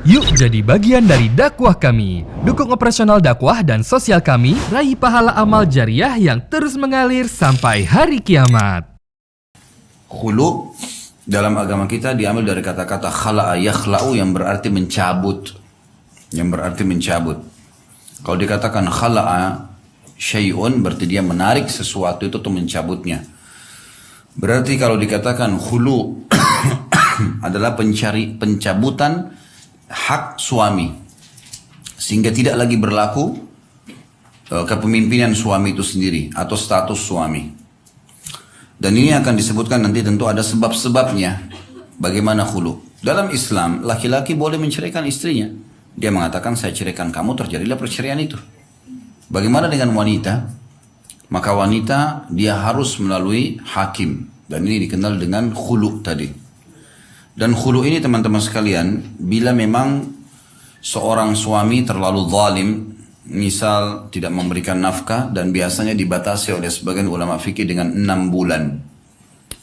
Yuk jadi bagian dari dakwah kami. Dukung operasional dakwah dan sosial kami, raih pahala amal jariah yang terus mengalir sampai hari kiamat. Khulu dalam agama kita diambil dari kata-kata khala'a yakhla'u yang berarti mencabut. Kalau dikatakan khala'a syai'un berarti dia menarik sesuatu itu atau mencabutnya. Berarti kalau dikatakan khulu adalah pencabutan hak suami sehingga tidak lagi berlaku kepemimpinan suami itu sendiri atau status suami. Dan ini akan disebutkan nanti, tentu ada sebab-sebabnya bagaimana khulu. Dalam Islam laki-laki boleh menceraikan istrinya. Dia mengatakan saya ceraikan kamu, terjadilah perceraian itu. Bagaimana dengan wanita? Maka wanita dia harus melalui hakim, dan ini dikenal dengan khulu tadi. Dan khulu ini teman-teman sekalian, bila memang seorang suami terlalu zalim, misal tidak memberikan nafkah, dan biasanya dibatasi oleh sebagian ulama fikih dengan 6 bulan.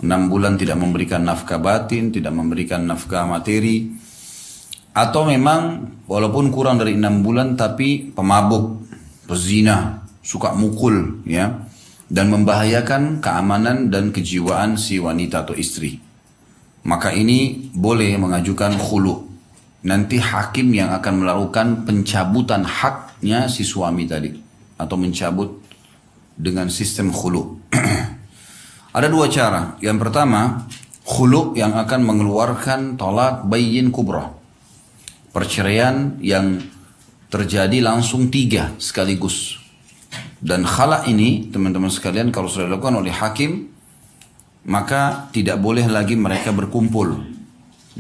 6 bulan tidak memberikan nafkah batin, tidak memberikan nafkah materi, atau memang walaupun kurang dari 6 bulan tapi pemabuk, pezina, suka mukul, ya, dan membahayakan keamanan dan kejiwaan si wanita atau istri. Maka ini boleh mengajukan khulu. Nanti hakim yang akan melakukan pencabutan haknya si suami tadi, atau mencabut dengan sistem khulu. Ada 2 cara. Yang pertama, khulu yang akan mengeluarkan tolak bayyin kubra. Perceraian yang terjadi langsung 3 sekaligus. Dan khala ini teman-teman sekalian kalau sudah dilakukan oleh hakim, maka tidak boleh lagi mereka berkumpul.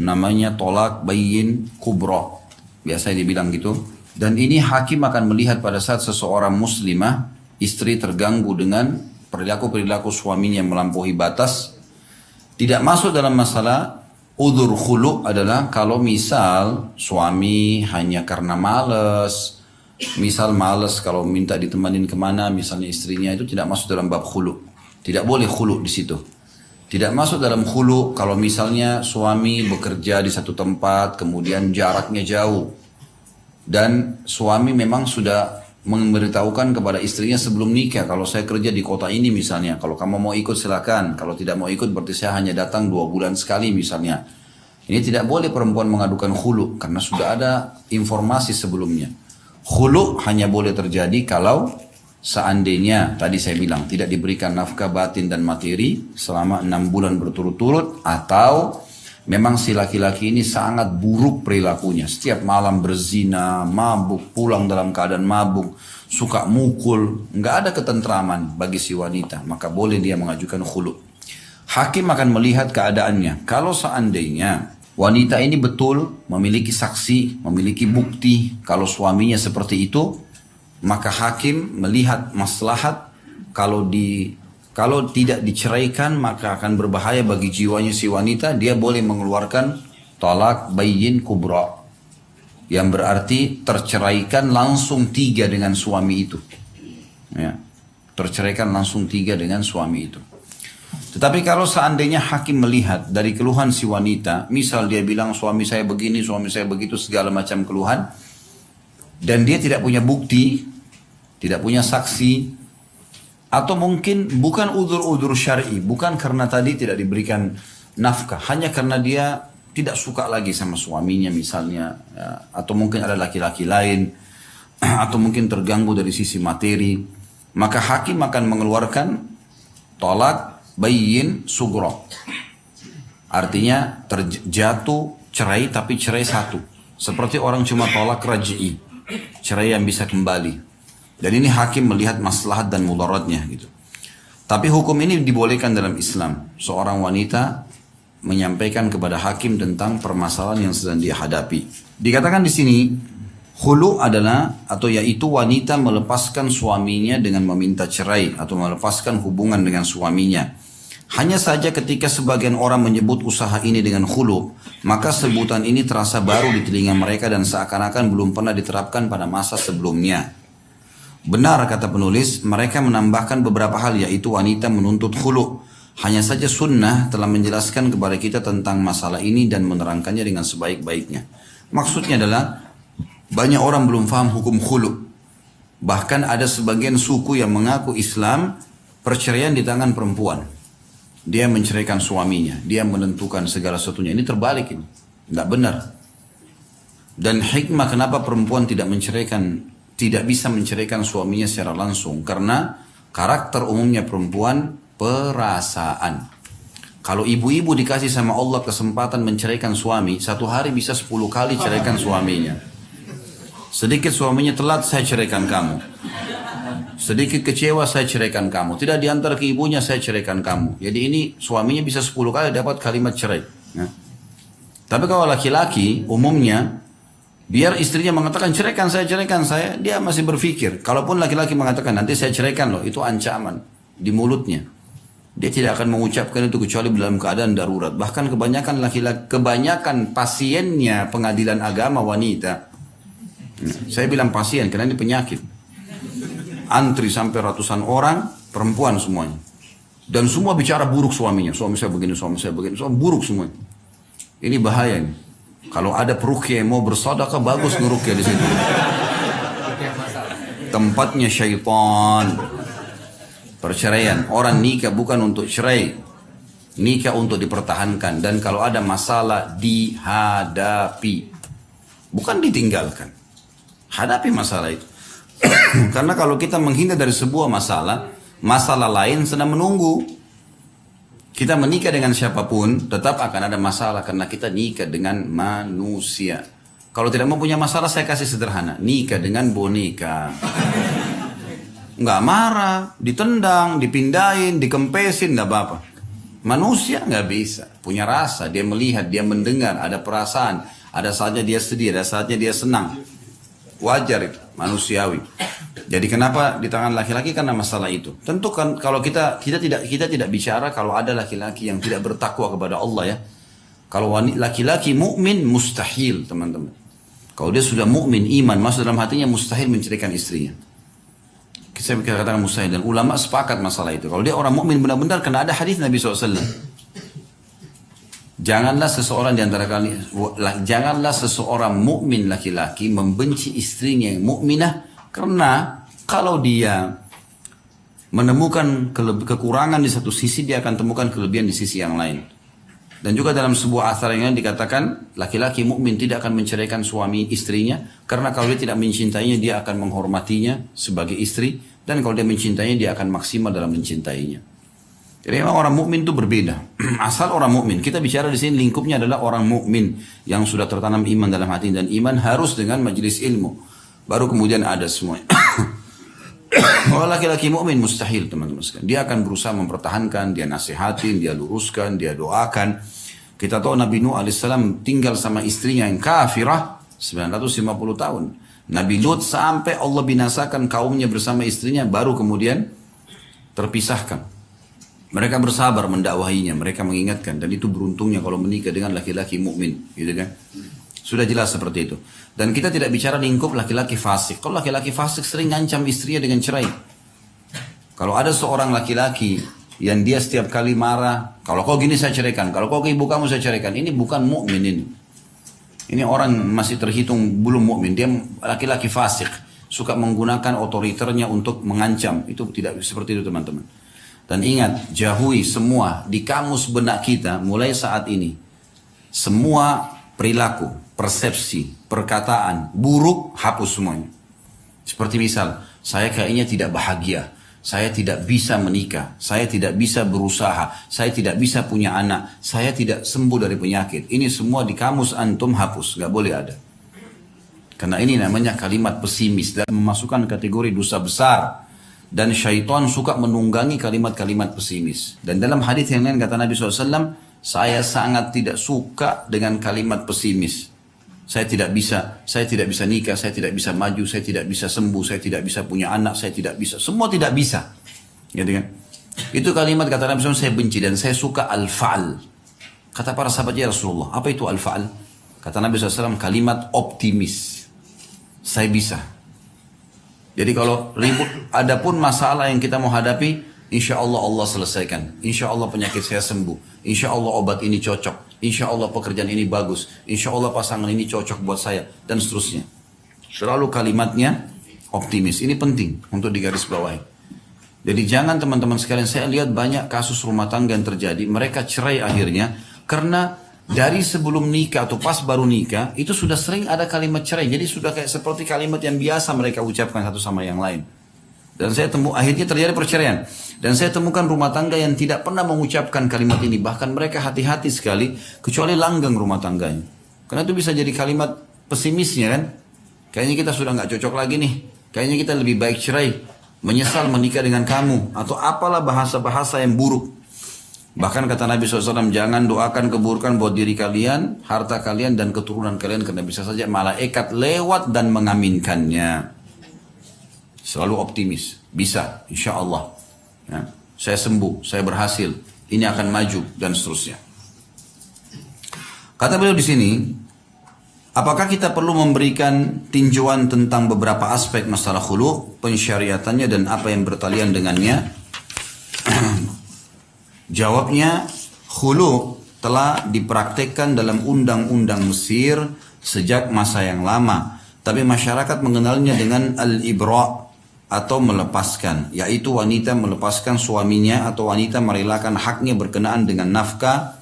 Namanya tolak bayyin kubra, biasanya dibilang gitu. Dan ini hakim akan melihat pada saat seseorang muslimah, istri terganggu dengan perilaku suaminya yang melampaui batas. Tidak masuk dalam masalah udzur khulu adalah kalau misal suami hanya karena malas, misal malas kalau minta ditemanin kemana, misalnya istrinya, itu tidak masuk dalam bab khulu. Tidak boleh khulu di situ. Tidak masuk dalam khulu kalau misalnya suami bekerja di satu tempat, kemudian jaraknya jauh. Dan suami memang sudah memberitahukan kepada istrinya sebelum nikah, kalau saya kerja di kota ini misalnya, kalau kamu mau ikut silakan, kalau tidak mau ikut berarti saya hanya datang 2 bulan sekali misalnya. Ini tidak boleh perempuan mengadukan khulu, karena sudah ada informasi sebelumnya. Khulu hanya boleh terjadi kalau seandainya tadi saya bilang tidak diberikan nafkah batin dan materi selama 6 bulan berturut-turut, atau memang si laki-laki ini sangat buruk perilakunya, setiap malam berzina, mabuk, pulang dalam keadaan mabuk, suka mukul, nggak ada ketentraman bagi si wanita, maka boleh dia mengajukan khulu. Hakim akan melihat keadaannya. Kalau seandainya wanita ini betul memiliki saksi, memiliki bukti kalau suaminya seperti itu, maka hakim melihat maslahat kalau tidak diceraikan maka akan berbahaya bagi jiwanya si wanita, dia boleh mengeluarkan talak bayyin kubra, yang berarti terceraikan langsung 3 dengan suami itu, ya, terceraikan langsung 3 dengan suami itu. Tetapi kalau seandainya hakim melihat dari keluhan si wanita, misal dia bilang suami saya begini, suami saya begitu, segala macam keluhan, dan dia tidak punya bukti, tidak punya saksi, atau mungkin bukan udzur syar'i, bukan karena tadi tidak diberikan nafkah, hanya karena dia tidak suka lagi sama suaminya misalnya, ya, atau mungkin ada laki-laki lain, atau mungkin terganggu dari sisi materi, maka hakim akan mengeluarkan tolak bayyin sugro. Artinya terjatuh cerai, tapi cerai satu, seperti orang cuma tolak raj'i, cerai yang bisa kembali. Dan ini hakim melihat maslahat dan mudaratnya gitu. Tapi hukum ini dibolehkan dalam Islam. Seorang wanita menyampaikan kepada hakim tentang permasalahan yang sedang dia hadapi. Dikatakan di sini khulu adalah atau yaitu wanita melepaskan suaminya dengan meminta cerai atau melepaskan hubungan dengan suaminya. Hanya saja ketika sebagian orang menyebut usaha ini dengan khulu, maka sebutan ini terasa baru di telinga mereka dan seakan-akan belum pernah diterapkan pada masa sebelumnya. Benar kata penulis, mereka menambahkan beberapa hal, yaitu wanita menuntut khulu. Hanya saja sunnah telah menjelaskan kepada kita tentang masalah ini dan menerangkannya dengan sebaik-baiknya. Maksudnya adalah banyak orang belum paham hukum khulu. Bahkan ada sebagian suku yang mengaku Islam, perceraian di tangan perempuan. Dia menceraikan suaminya, dia menentukan segala sesuatunya. Ini terbalik ini, nggak benar. Dan hikmah kenapa perempuan tidak bisa menceraikan suaminya secara langsung, karena karakter umumnya perempuan perasaan. Kalau ibu-ibu dikasih sama Allah kesempatan menceraikan suami, satu hari bisa 10 kali ceraikan suaminya. Sedikit suaminya telat, saya ceraikan kamu. Sedikit kecewa, saya ceraikan kamu. Tidak diantar ke ibunya, saya ceraikan kamu. Jadi ini suaminya bisa 10 kali dapat kalimat cerai. Nah. Tapi kalau laki-laki umumnya, biar istrinya mengatakan ceraikan saya, dia masih berpikir. Kalaupun laki-laki mengatakan nanti saya ceraikan loh, itu ancaman di mulutnya. Dia tidak akan mengucapkan itu kecuali dalam keadaan darurat. Bahkan kebanyakan laki-laki, kebanyakan pasiennya pengadilan agama wanita. Saya bilang pasien karena ini penyakit. Antri sampai ratusan orang, perempuan semuanya. Dan semua bicara buruk suaminya. Suami saya begini, suami buruk semuanya. Ini bahaya nih. Kalau ada peruqyah yang mau bersedekah, bagus ngeruqyah di situ. Tempatnya syaitan. Perceraian. Orang nikah bukan untuk cerai. Nikah untuk dipertahankan. Dan kalau ada masalah, dihadapi. Bukan ditinggalkan. Hadapi masalah itu. Karena kalau kita menghindar dari sebuah masalah lain sedang menunggu. Kita menikah dengan siapapun, tetap akan ada masalah karena kita nikah dengan manusia. Kalau tidak mau punya masalah, saya kasih sederhana. Nikah dengan boneka. Nggak marah, ditendang, dipindahin, dikempesin, nggak apa-apa. Manusia nggak bisa. Punya rasa, dia melihat, dia mendengar, ada perasaan. Ada saatnya dia sedih, ada saatnya dia senang. Wajar itu, manusiawi. Jadi kenapa di tangan laki-laki? Karena masalah itu. Tentu kan kalau kita tidak bicara kalau ada laki-laki yang tidak bertakwa kepada Allah ya. Kalau laki-laki mukmin mustahil teman-teman. Kalau dia sudah mukmin iman masuk dalam hatinya mustahil menceraikan istrinya. Saya katakan mustahil dan ulama sepakat masalah itu. Kalau dia orang mukmin benar-benar karena ada hadis Nabi SAW. Janganlah seseorang mukmin laki-laki membenci istrinya yang mukminah. Karena kalau dia menemukan kekurangan di satu sisi, dia akan temukan kelebihan di sisi yang lain. Dan juga dalam sebuah athar yang lain dikatakan, laki-laki mukmin tidak akan menceraikan suami istrinya, karena kalau dia tidak mencintainya, dia akan menghormatinya sebagai istri, dan kalau dia mencintainya, dia akan maksimal dalam mencintainya. Jadi memang orang mukmin itu berbeda. Asal orang mukmin, kita bicara di sini lingkupnya adalah orang mukmin yang sudah tertanam iman dalam hati, dan iman harus dengan majelis ilmu. Baru kemudian ada semuanya. Kalau laki-laki mukmin mustahil teman-teman sekalian. Dia akan berusaha mempertahankan, dia nasihatin, dia luruskan, dia doakan. Kita tahu Nabi Nuh alaihissalam tinggal sama istrinya yang kafirah 950 tahun. Nabi Lut sampai Allah binasakan kaumnya bersama istrinya baru kemudian terpisahkan. Mereka bersabar mendakwahinya, mereka mengingatkan dan itu beruntungnya kalau menikah dengan laki-laki mukmin, gitu kan? Sudah jelas seperti itu. Dan kita tidak bicara lingkup laki-laki fasik. Kalau laki-laki fasik sering ngancam istrinya dengan cerai. Kalau ada seorang laki-laki yang dia setiap kali marah, kalau kau gini saya ceraikan, kalau kau ke ibu kamu saya ceraikan, ini bukan mukmin ini. Ini orang masih terhitung belum mukmin. Dia laki-laki fasik, suka menggunakan otoriternya untuk mengancam. Itu tidak seperti itu teman-teman. Dan ingat, jauhi semua di kamus benak kita mulai saat ini. Semua perilaku, persepsi, perkataan buruk hapus semuanya. Seperti misal, saya kayaknya tidak bahagia, saya tidak bisa menikah, saya tidak bisa berusaha, saya tidak bisa punya anak, saya tidak sembuh dari penyakit. Ini semua di kamus antum hapus, gak boleh ada. Karena ini namanya kalimat pesimis dan memasukkan kategori dosa besar. Dan syaitan suka menunggangi kalimat-kalimat pesimis. Dan dalam hadis yang lain kata Nabi SAW, saya sangat tidak suka dengan kalimat pesimis. Saya tidak bisa nikah, saya tidak bisa maju, saya tidak bisa sembuh, saya tidak bisa punya anak, saya tidak bisa. Semua tidak bisa. Gitu kan? Itu kalimat kata Nabi SAW saya benci dan saya suka al-fa'al. Kata para sahabat ya Rasulullah, apa itu al-fa'al? Kata Nabi SAW kalimat optimis. Saya bisa. Jadi kalau ribut, adapun masalah yang kita mau hadapi, Insya Allah Allah selesaikan. Insya Allah penyakit saya sembuh. Insya Allah obat ini cocok. Insya Allah pekerjaan ini bagus. Insya Allah pasangan ini cocok buat saya. Dan seterusnya. Selalu kalimatnya optimis. Ini penting untuk digarisbawahi. Jadi jangan teman-teman sekalian, saya lihat banyak kasus rumah tangga yang terjadi. Mereka cerai akhirnya karena dari sebelum nikah atau pas baru nikah, itu sudah sering ada kalimat cerai. Jadi sudah kayak seperti kalimat yang biasa mereka ucapkan satu sama yang lain. Dan saya akhirnya terjadi perceraian. Dan saya temukan rumah tangga yang tidak pernah mengucapkan kalimat ini. Bahkan mereka hati-hati sekali, kecuali langgeng rumah tangganya. Karena itu bisa jadi kalimat pesimisnya kan. Kayaknya kita sudah nggak cocok lagi nih. Kayaknya kita lebih baik cerai. Menyesal menikah dengan kamu. Atau apalah bahasa-bahasa yang buruk. Bahkan kata Nabi SAW, jangan doakan keburukan buat diri kalian, harta kalian, dan keturunan kalian. Karena bisa saja malaikat lewat dan mengaminkannya. Selalu optimis. Bisa, insya Allah. Ya, saya sembuh, saya berhasil. Ini akan maju, dan seterusnya. Kata beliau di sini, apakah kita perlu memberikan tinjauan tentang beberapa aspek masalah khulu, pensyariatannya, dan apa yang bertalian dengannya? Jawabnya, khulu telah dipraktekkan dalam undang-undang Mesir sejak masa yang lama. Tapi masyarakat mengenalnya dengan al-ibra' atau melepaskan, yaitu wanita melepaskan suaminya atau wanita merelakan haknya berkenaan dengan nafkah,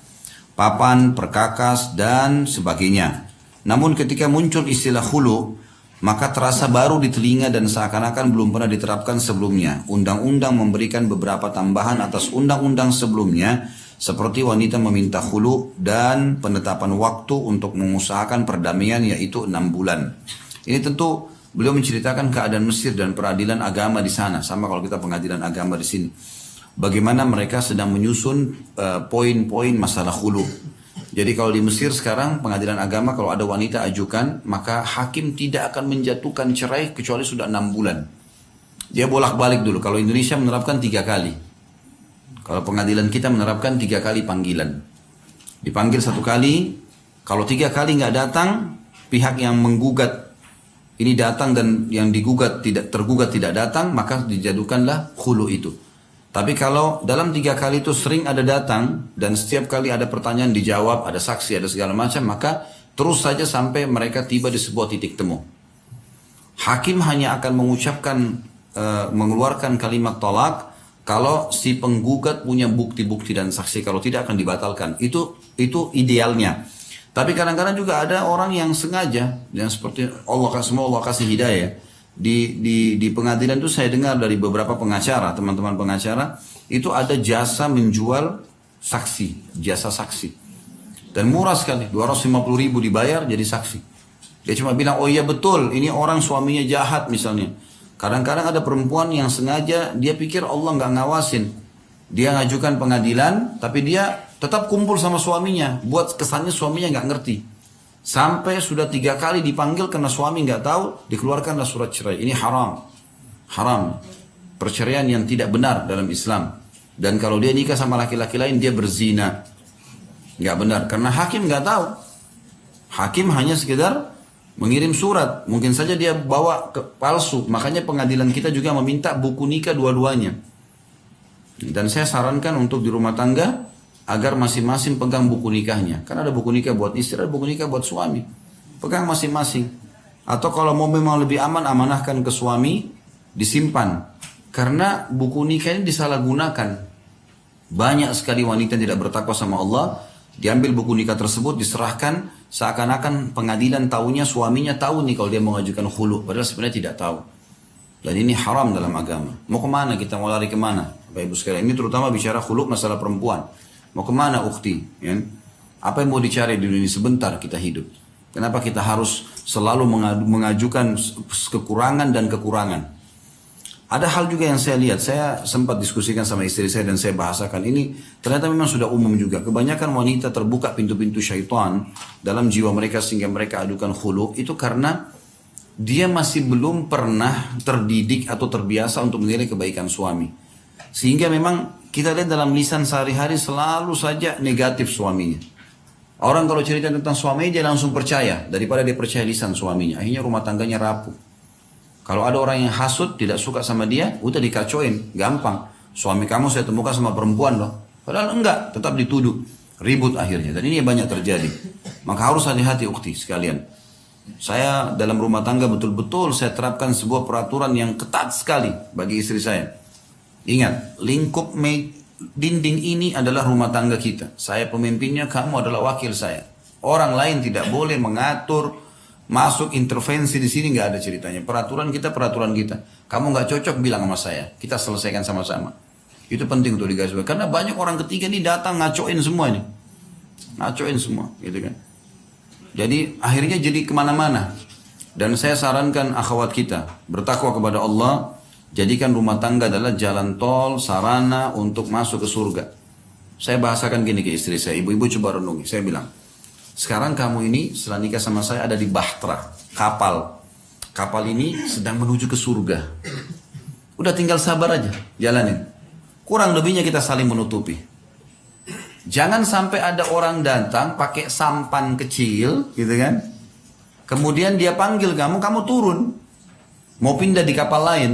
papan, perkakas, dan sebagainya. Namun ketika muncul istilah khulu, maka terasa baru di telinga dan seakan-akan belum pernah diterapkan sebelumnya. Undang-undang memberikan beberapa tambahan atas undang-undang sebelumnya, seperti wanita meminta khulu dan penetapan waktu untuk mengusahakan perdamaian, yaitu 6 bulan. Ini tentu beliau menceritakan keadaan Mesir dan peradilan agama di sana, sama kalau kita pengadilan agama di sini. Bagaimana mereka sedang menyusun poin-poin masalah khulu. Jadi kalau di Mesir sekarang pengadilan agama kalau ada wanita ajukan, maka hakim tidak akan menjatuhkan cerai kecuali sudah 6 bulan. Dia bolak-balik dulu. Kalau Indonesia menerapkan 3 kali. Kalau pengadilan kita menerapkan 3 kali panggilan. Dipanggil 1 kali, kalau 3 kali nggak datang, pihak yang menggugat ini datang dan yang digugat tergugat tidak datang, maka dijatuhkanlah khulu itu. Tapi kalau dalam 3 kali itu sering ada datang dan setiap kali ada pertanyaan dijawab, ada saksi, ada segala macam, maka terus saja sampai mereka tiba di sebuah titik temu. Hakim hanya akan mengeluarkan kalimat tolak kalau si penggugat punya bukti-bukti dan saksi. Kalau tidak akan dibatalkan. Itu idealnya. Tapi kadang-kadang juga ada orang yang sengaja, yang seperti Allah kasih hidayah. Di pengadilan itu saya dengar dari beberapa pengacara, teman-teman pengacara, itu ada jasa menjual saksi, jasa saksi. Dan murah sekali, 250.000 dibayar jadi saksi. Dia cuma bilang, oh iya betul, ini orang suaminya jahat misalnya. Kadang-kadang ada perempuan yang sengaja, dia pikir Allah nggak ngawasin. Dia ngajukan pengadilan, tapi dia tetap kumpul sama suaminya, buat kesannya suaminya nggak ngerti. Sampai sudah 3 kali dipanggil karena suami nggak tahu, dikeluarkanlah surat cerai. Ini haram, haram, perceraian yang tidak benar dalam Islam. Dan kalau dia nikah sama laki-laki lain, dia berzina, nggak benar. Karena hakim nggak tahu, hakim hanya sekedar mengirim surat. Mungkin saja dia bawa palsu. Makanya pengadilan kita juga meminta buku nikah dua-duanya. Dan saya sarankan untuk di rumah tangga agar masing-masing pegang buku nikahnya. Karena ada buku nikah buat istri, ada buku nikah buat suami. Pegang masing-masing. Atau kalau mau memang lebih aman, amanahkan ke suami, disimpan. Karena buku nikah ini disalahgunakan. Banyak sekali wanita yang tidak bertakwa sama Allah, diambil buku nikah tersebut, diserahkan, seakan-akan pengadilan tahunya, suaminya tahu nih kalau dia mengajukan khulu. Padahal sebenarnya tidak tahu. Dan ini haram dalam agama. Mau kemana kita, mau lari kemana? Bapak Ibu sekalian, ini terutama bicara khulu masalah perempuan. Mau kemana ukhti? Ya? Apa yang mau dicari di dunia sebentar kita hidup? Kenapa kita harus selalu mengajukan kekurangan dan kekurangan? Ada hal juga yang saya lihat, saya sempat diskusikan sama istri saya dan saya bahasakan ini, ternyata memang sudah umum juga. Kebanyakan wanita terbuka pintu-pintu syaitan dalam jiwa mereka sehingga mereka adukan khulu, itu karena dia masih belum pernah terdidik atau terbiasa untuk menilai kebaikan suami. Sehingga memang kita lihat dalam lisan sehari-hari selalu saja negatif suaminya. Orang kalau cerita tentang suaminya dia langsung percaya daripada dia percaya lisan suaminya. Akhirnya rumah tangganya rapuh. Kalau ada orang yang hasut tidak suka sama dia, udah dikacauin, gampang. Suami kamu saya temukan sama perempuan loh. Padahal enggak, tetap dituduh. Ribut akhirnya. Dan ini banyak terjadi. Maka harus hati-hati ukti sekalian. Saya dalam rumah tangga betul-betul saya terapkan sebuah peraturan yang ketat sekali bagi istri saya. Ingat, lingkup dinding ini adalah rumah tangga kita. Saya pemimpinnya, kamu adalah wakil saya. Orang lain tidak boleh mengatur, masuk intervensi di sini, nggak ada ceritanya. Peraturan kita, peraturan kita. Kamu nggak cocok bilang sama saya, kita selesaikan sama-sama. Itu penting untuk digarisbawahi. Karena banyak orang ketiga ini datang ngacoin semua ini, ngacoin semua, gitu kan. Jadi akhirnya jadi kemana-mana. Dan saya sarankan akhwat kita bertakwa kepada Allah, jadikan rumah tangga adalah jalan tol, sarana untuk masuk ke surga. Saya bahasakan gini ke istri saya, ibu-ibu coba renungi. Saya bilang, sekarang kamu ini setelah nikah sama saya ada di bahtera, kapal. Kapal ini sedang menuju ke surga. Udah tinggal sabar aja, jalanin. Kurang lebihnya kita saling menutupi. Jangan sampai ada orang datang pakai sampan kecil, gitu kan? Kemudian dia panggil kamu, kamu turun. Mau pindah di kapal lain.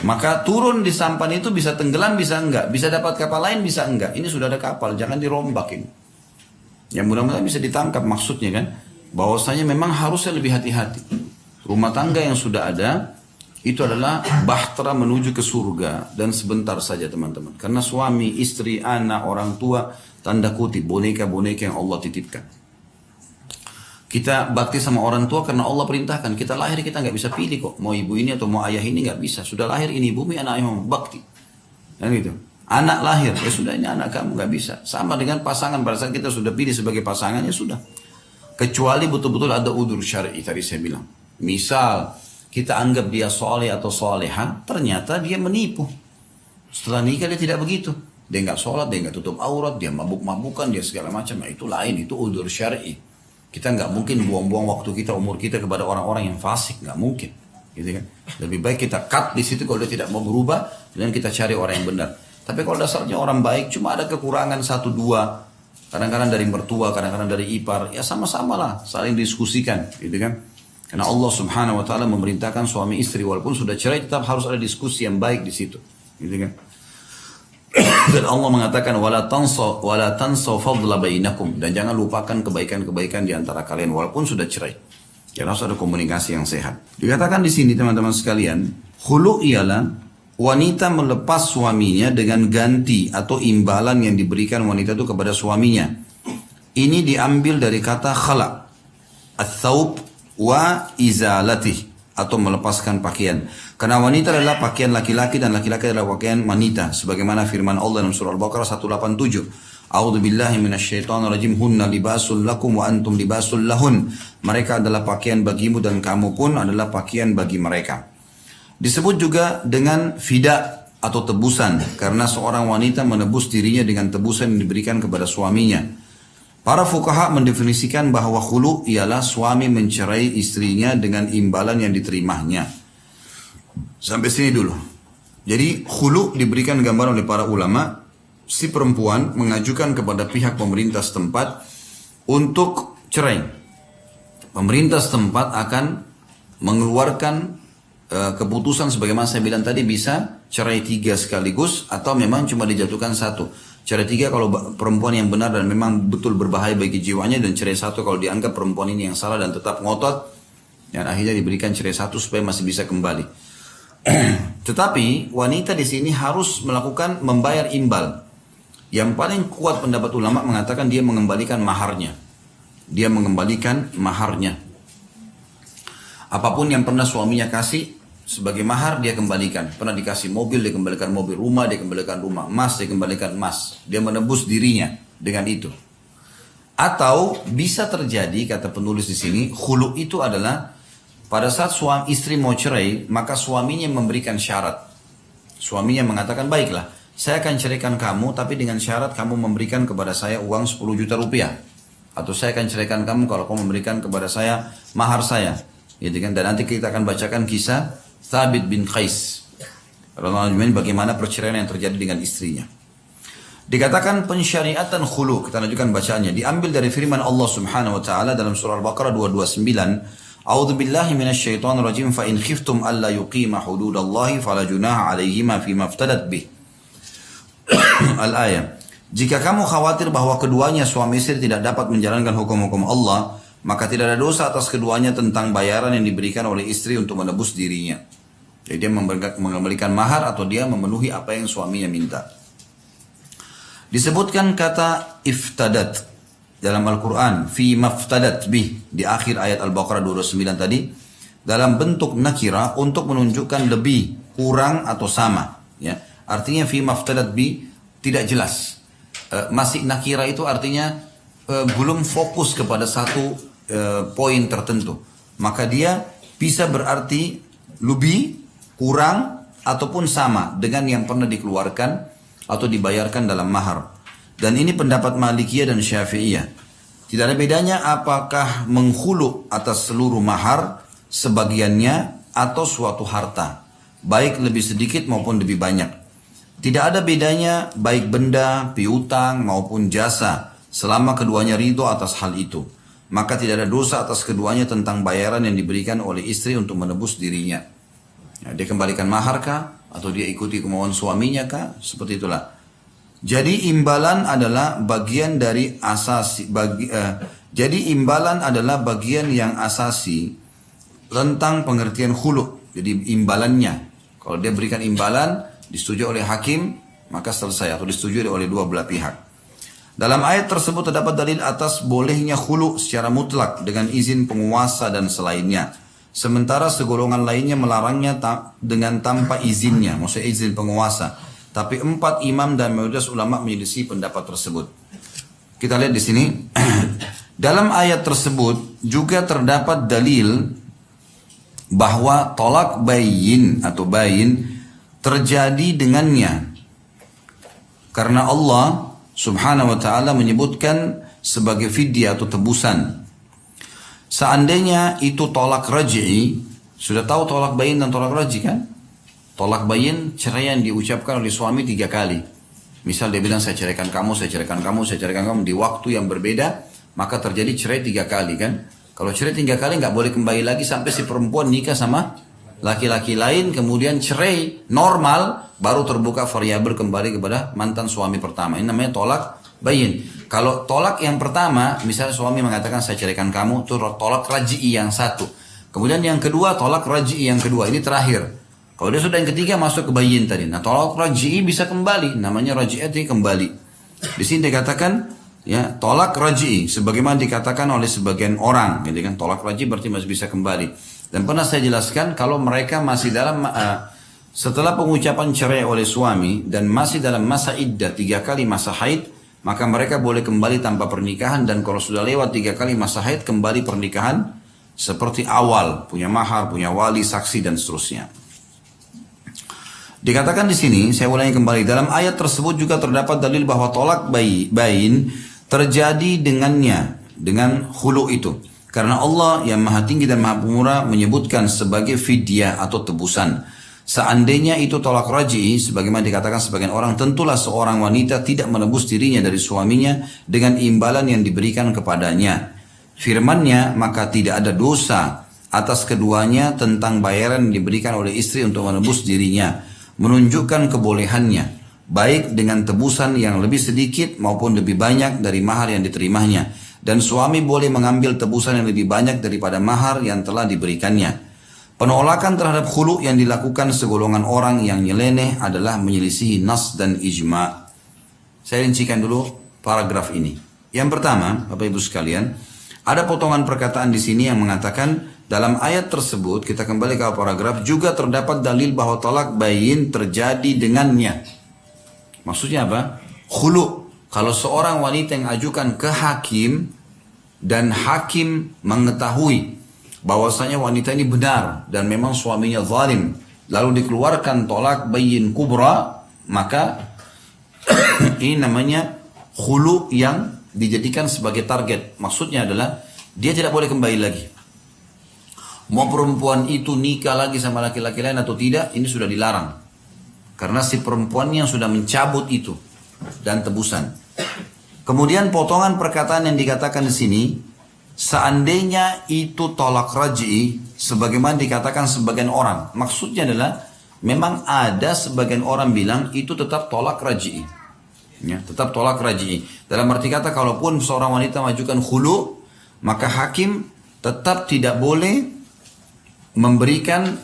Maka turun di sampan itu bisa tenggelam, bisa enggak. Bisa dapat kapal lain, bisa enggak. Ini sudah ada kapal, jangan dirombakin. Yang mudah-mudahan bisa ditangkap maksudnya kan. Bahwasanya memang harusnya lebih hati-hati. Rumah tangga yang sudah ada, itu adalah bahtera menuju ke surga. Dan sebentar saja teman-teman. Karena suami, istri, anak, orang tua, tanda kutip, boneka-boneka yang Allah titipkan. Kita bakti sama orang tua karena Allah perintahkan. Kita lahir kita nggak bisa pilih kok. Mau ibu ini atau mau ayah ini nggak bisa. Sudah lahir ini bumi, anak ayah mau bakti. Dan gitu. Anak lahir, ya sudah ini anak kamu nggak bisa. Sama dengan pasangan, pada saat kita sudah pilih sebagai pasangan, ya sudah. Kecuali betul-betul ada udzur syar'i tadi saya bilang. Misal kita anggap dia soleh atau soleha, ternyata dia menipu. Setelah nikah dia tidak begitu. Dia nggak sholat, dia nggak tutup aurat, dia mabuk-mabukan, dia segala macam. Nah, itu lain, itu udzur syar'i. Kita nggak mungkin buang-buang waktu kita, umur kita kepada orang-orang yang fasik, nggak mungkin. Gitu kan? Lebih baik kita cut di situ kalau dia tidak mau berubah, dan kita cari orang yang benar. Tapi kalau dasarnya orang baik, cuma ada kekurangan 1-2. Kadang-kadang dari mertua, kadang-kadang dari ipar. Ya sama-sama lah, saling diskusikan. Gitu kan? Karena Allah subhanahu wa ta'ala memerintahkan suami istri, walaupun sudah cerai, tetap harus ada diskusi yang baik di situ. Gitu kan? Dan Allah mengatakan, wala tansaw fadla bainakum. Dan jangan lupakan kebaikan-kebaikan di antara kalian, walaupun sudah cerai. Karena harus ada komunikasi yang sehat. Dikatakan di sini teman-teman sekalian, khulu' ialah wanita melepas suaminya dengan ganti atau imbalan yang diberikan wanita itu kepada suaminya. Ini diambil dari kata khala, ats-tsaub wa izalatih, atau melepaskan pakaian. Karena wanita adalah pakaian laki-laki dan laki-laki adalah pakaian wanita. Sebagaimana firman Allah dalam surah Al-Baqarah 187. A'udzu billahi minasyaitonir rajim. Hunna libasul lakum wa antum libasul lahun. Mereka adalah pakaian bagimu dan kamu pun adalah pakaian bagi mereka. Disebut juga dengan fida atau tebusan, karena seorang wanita menebus dirinya dengan tebusan yang diberikan kepada suaminya. Para fuqaha mendefinisikan bahwa khulu ialah suami mencerai istrinya dengan imbalan yang diterimanya. Sampai sini dulu. Jadi khulu diberikan gambaran oleh para ulama, si perempuan mengajukan kepada pihak pemerintah setempat untuk cerai. Pemerintah setempat akan mengeluarkan keputusan sebagaimana saya bilang tadi, bisa cerai 3 sekaligus atau memang cuma dijatuhkan 1. Cerai 3 kalau perempuan yang benar dan memang betul berbahaya bagi jiwanya, dan cerai 1 kalau dianggap perempuan ini yang salah dan tetap ngotot, dan akhirnya diberikan cerai 1 supaya masih bisa kembali. Tetapi wanita di sini harus membayar imbal. Yang paling kuat pendapat ulama mengatakan dia mengembalikan maharnya. Dia mengembalikan maharnya. Apapun yang pernah suaminya kasih sebagai mahar dia kembalikan. Pernah dikasih mobil, dia kembalikan mobil. Rumah, dia kembalikan rumah. Emas, dia kembalikan emas. Dia menebus dirinya dengan itu. Atau bisa terjadi, kata penulis di sini, khulu itu adalah pada saat suami istri mau cerai, maka suaminya memberikan syarat. Suaminya mengatakan, baiklah, saya akan ceraikan kamu, tapi dengan syarat kamu memberikan kepada saya uang 10 juta rupiah. Atau saya akan ceraikan kamu kalau kamu memberikan kepada saya mahar saya. Gitu kan? Dan nanti kita akan bacakan kisah Thabit bin Qais. Bagaimana perceraian yang terjadi dengan istrinya. Dikatakan pensyariatan khulu, kita lanjutkan bacaannya, diambil dari firman Allah Subhanahu wa taala dalam surah Al-Baqarah 229, A'udzu billahi minasyaitonir rajim fa in khiftum alla yuqima hududallahi fala junaha 'alaihima fima iftadat bih. Al-ayah. Jika kamu khawatir bahwa keduanya suami istri tidak dapat menjalankan hukum-hukum Allah, maka tidak ada dosa atas keduanya tentang bayaran yang diberikan oleh istri untuk menebus dirinya. Jadi dia mengembalikan mahar atau dia memenuhi apa yang suaminya minta. Disebutkan kata iftadat dalam Al-Quran, fi maftadat bih, di akhir ayat Al-Baqarah 29 tadi, dalam bentuk nakira untuk menunjukkan lebih, kurang atau sama. Ya. Artinya fi maftadat bih tidak jelas. Masih nakira itu artinya belum fokus kepada satu poin tertentu. Maka dia bisa berarti lebih, kurang, ataupun sama dengan yang pernah dikeluarkan atau dibayarkan dalam mahar. Dan ini pendapat Malikiyah dan Syafi'iyah. Tidak ada bedanya apakah menghulu atas seluruh mahar, sebagiannya, atau suatu harta. Baik lebih sedikit maupun lebih banyak. Tidak ada bedanya baik benda, piutang maupun jasa, selama keduanya ridho atas hal itu. Maka tidak ada dosa atas keduanya tentang bayaran yang diberikan oleh istri untuk menebus dirinya. Ya, dia kembalikan mahar kah? Atau dia ikuti kemauan suaminya kah? Seperti itulah. Jadi imbalan adalah bagian dari asasi. Jadi imbalan adalah bagian yang asasi tentang pengertian khulu. Jadi imbalannya. Kalau dia berikan imbalan, disetujui oleh hakim, maka selesai. Atau disetujui oleh dua belah pihak. Dalam ayat tersebut terdapat dalil atas bolehnya khulu secara mutlak dengan izin penguasa dan selainnya. Sementara segolongan lainnya melarangnya dengan tanpa izinnya, maksudnya izin penguasa. Tapi 4 imam dan mayoritas ulama menyelisih pendapat tersebut. Kita lihat di sini. Dalam ayat tersebut juga terdapat dalil bahwa tolak bayin atau bayin terjadi dengannya. Karena Allah Subhanahu wa ta'ala menyebutkan sebagai fidyah atau tebusan. Seandainya itu tolak raj'i, sudah tahu tolak bayin dan tolak raj'i kan? Tolak bayin cerai yang diucapkan oleh suami 3 kali. Misal dia bilang saya ceraikan kamu, saya ceraikan kamu, saya ceraikan kamu di waktu yang berbeda, maka terjadi cerai 3 kali kan? Kalau cerai 3 kali nggak boleh kembali lagi sampai si perempuan nikah sama laki-laki lain, kemudian cerai normal, baru terbuka variabel kembali kepada mantan suami pertama. Ini namanya tolak bayin. Kalau tolak yang pertama, misalnya suami mengatakan saya ceraikan kamu, itu tolak raj'i yang satu. Kemudian yang kedua, tolak raj'i yang kedua. Ini terakhir. Kalau dia sudah yang ketiga, masuk ke bayin tadi. Nah, tolak raj'i bisa kembali. Namanya raj'i'at kembali. Di sini dikatakan, ya, tolak raj'i. Sebagaimana dikatakan oleh sebagian orang. Gitu kan? Tolak raj'i berarti masih bisa kembali. Dan pernah saya jelaskan, kalau mereka masih dalam... setelah pengucapan cerai oleh suami, dan masih dalam masa iddah 3 kali masa haid, maka mereka boleh kembali tanpa pernikahan. Dan kalau sudah lewat 3 kali masa haid, kembali pernikahan seperti awal, punya mahar, punya wali, saksi dan seterusnya. Dikatakan di sini, saya ulangi kembali, dalam ayat tersebut juga terdapat dalil bahwa tolak bayin terjadi dengannya, dengan khulu itu. Karena Allah yang maha tinggi dan maha pemurah menyebutkan sebagai fidyah atau tebusan. Seandainya itu tolak raj'i, sebagaimana dikatakan sebagian orang, tentulah seorang wanita tidak menebus dirinya dari suaminya dengan imbalan yang diberikan kepadanya. Firman-Nya, maka tidak ada dosa atas keduanya tentang bayaran yang diberikan oleh istri untuk menebus dirinya, menunjukkan kebolehannya, baik dengan tebusan yang lebih sedikit maupun lebih banyak dari mahar yang diterimanya. Dan suami boleh mengambil tebusan yang lebih banyak daripada mahar yang telah diberikannya. Penolakan terhadap khulu yang dilakukan segolongan orang yang nyeleneh adalah menyelisihi nas dan ijma'. Saya rincikan dulu paragraf ini. Yang pertama, Bapak Ibu sekalian, ada potongan perkataan di sini yang mengatakan dalam ayat tersebut, kita kembali ke paragraf, juga terdapat dalil bahwa tolak bayin terjadi dengannya. Maksudnya apa? Khulu. Kalau seorang wanita yang ajukan ke hakim dan hakim mengetahui bahwasanya wanita ini benar dan memang suaminya zalim, lalu dikeluarkan tolak bayin kubra, maka ini namanya khulu yang dijadikan sebagai target. Maksudnya adalah dia tidak boleh kembali lagi. Mau perempuan itu nikah lagi sama laki-laki lain atau tidak, ini sudah dilarang. Karena si perempuannya sudah mencabut itu dan tebusan. Kemudian potongan perkataan yang dikatakan di sini, seandainya itu tolak raj'i, sebagaimana dikatakan sebagian orang, maksudnya adalah memang ada sebagian orang bilang itu tetap tolak raj'i, ya, tetap tolak raj'i. Dalam arti kata, kalaupun seorang wanita mengajukan khulu, maka hakim tetap tidak boleh memberikan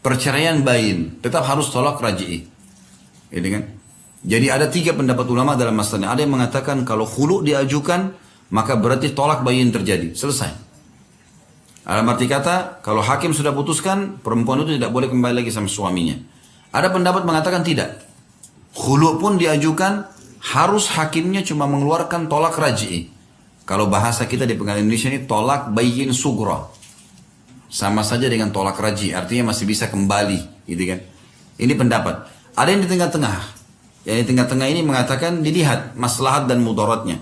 perceraian bain, tetap harus tolak raj'i, gitu kan? Jadi ada 3 pendapat ulama dalam masalah ini. Ada yang mengatakan kalau khulu diajukan, maka berarti tolak bayin terjadi, selesai. Dalam arti kata, kalau hakim sudah putuskan, perempuan itu tidak boleh kembali lagi sama suaminya. Ada pendapat mengatakan tidak. Khulu pun diajukan, harus hakimnya cuma mengeluarkan tolak raj'i. Kalau bahasa kita di pengadilan Indonesia ini tolak bayin sugra. Sama saja dengan tolak raj'i, artinya masih bisa kembali, gitu kan. Ini pendapat. Ada yang di tengah-tengah. Yang di tengah-tengah ini mengatakan dilihat maslahat dan mudaratnya.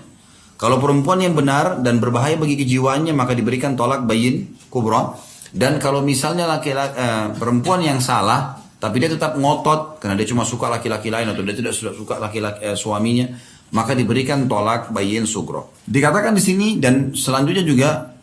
Kalau perempuan yang benar dan berbahaya bagi kejiwaannya, maka diberikan tolak bayin kubra. Dan kalau misalnya perempuan yang salah, tapi dia tetap ngotot karena dia cuma suka laki-laki lain atau dia tidak suka laki-laki suaminya, maka diberikan tolak bayin sugro. Dikatakan di sini dan selanjutnya juga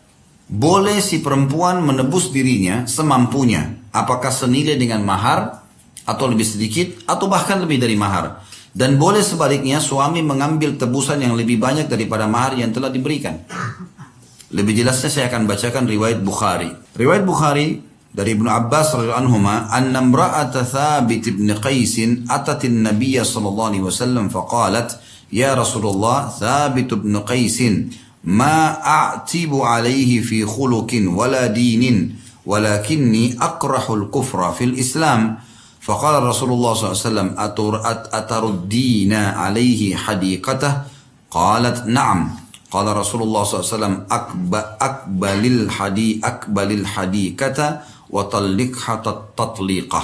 boleh si perempuan menebus dirinya semampunya, apakah senilai dengan mahar atau lebih sedikit atau bahkan lebih dari mahar. Dan boleh sebaliknya suami mengambil tebusan yang lebih banyak daripada mahar yang telah diberikan. Lebih jelasnya saya akan bacakan riwayat Bukhari. Riwayat Bukhari dari Ibnu Abbas radhiyallahu anhuma, anna imra'ata Thabit bin Qais atat an-nabiy sallallahu alaihi wasallam faqalat, ya Rasulullah, Thabit bin Qais ma a'tibu alayhi fi khuluqin wala dinin walakinni akrahu al-kufra fil Islam. فقال رسول الله صلى الله عليه وسلم أتردين عليه حديقته قالت نعم قال رسول الله صلى الله عليه وسلم أقبل الحديقة وطلقها تطليقة.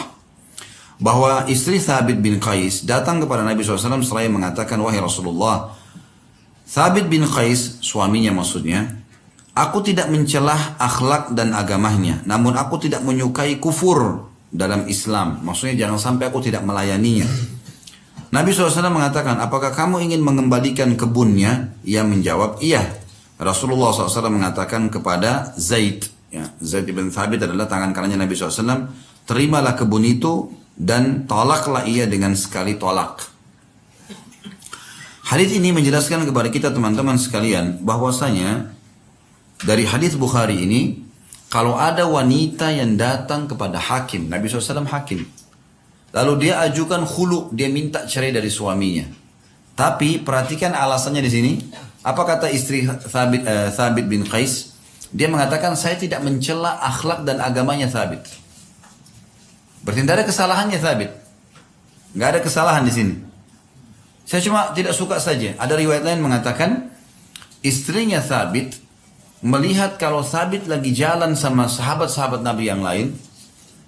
Bahwa istri Thabit bin Qais datang kepada Nabi SAW seraya mengatakan, wahai Rasulullah, Thabit bin Qais, suaminya maksudnya, aku tidak mencelah akhlak dan agamanya, namun aku tidak menyukai kufur dalam Islam, maksudnya jangan sampai aku tidak melayaninya. Nabi SAW mengatakan, apakah kamu ingin mengembalikan kebunnya? Ia menjawab, iya. Rasulullah SAW mengatakan kepada Zaid, ya, Zaid ibn Thabit adalah tangan kanannya Nabi SAW, terimalah kebun itu dan tolaklah ia dengan sekali tolak. Hadis ini menjelaskan kepada kita teman-teman sekalian bahwasanya dari hadis Bukhari ini, kalau ada wanita yang datang kepada hakim, Nabi SAW hakim, lalu dia ajukan khulu, dia minta cerai dari suaminya. Tapi perhatikan alasannya di sini. Apa kata istri Thabit bin Qais? Dia mengatakan, saya tidak mencela akhlak dan agamanya Thabit. Berarti tidak ada kesalahannya Thabit. Nggak ada kesalahan di sini. Saya cuma tidak suka saja. Ada riwayat lain mengatakan, istrinya Thabit melihat kalau Thabit lagi jalan sama sahabat-sahabat Nabi yang lain,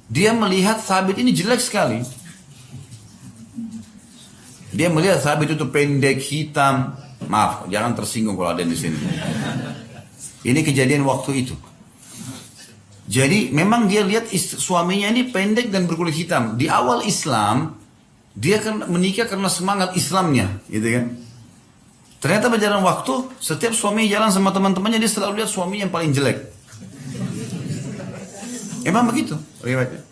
dia melihat Thabit ini jelek sekali. Dia melihat Thabit itu pendek, hitam. Maaf, jangan tersinggung kalau ada di sini. Ini kejadian waktu itu. Jadi memang dia lihat suaminya ini pendek dan berkulit hitam. Di awal Islam, dia kan menikah karena semangat Islamnya, gitu kan? Ternyata berjalan waktu, setiap suami jalan sama teman-temannya, dia selalu lihat suami yang paling jelek. Emang begitu riwayatnya.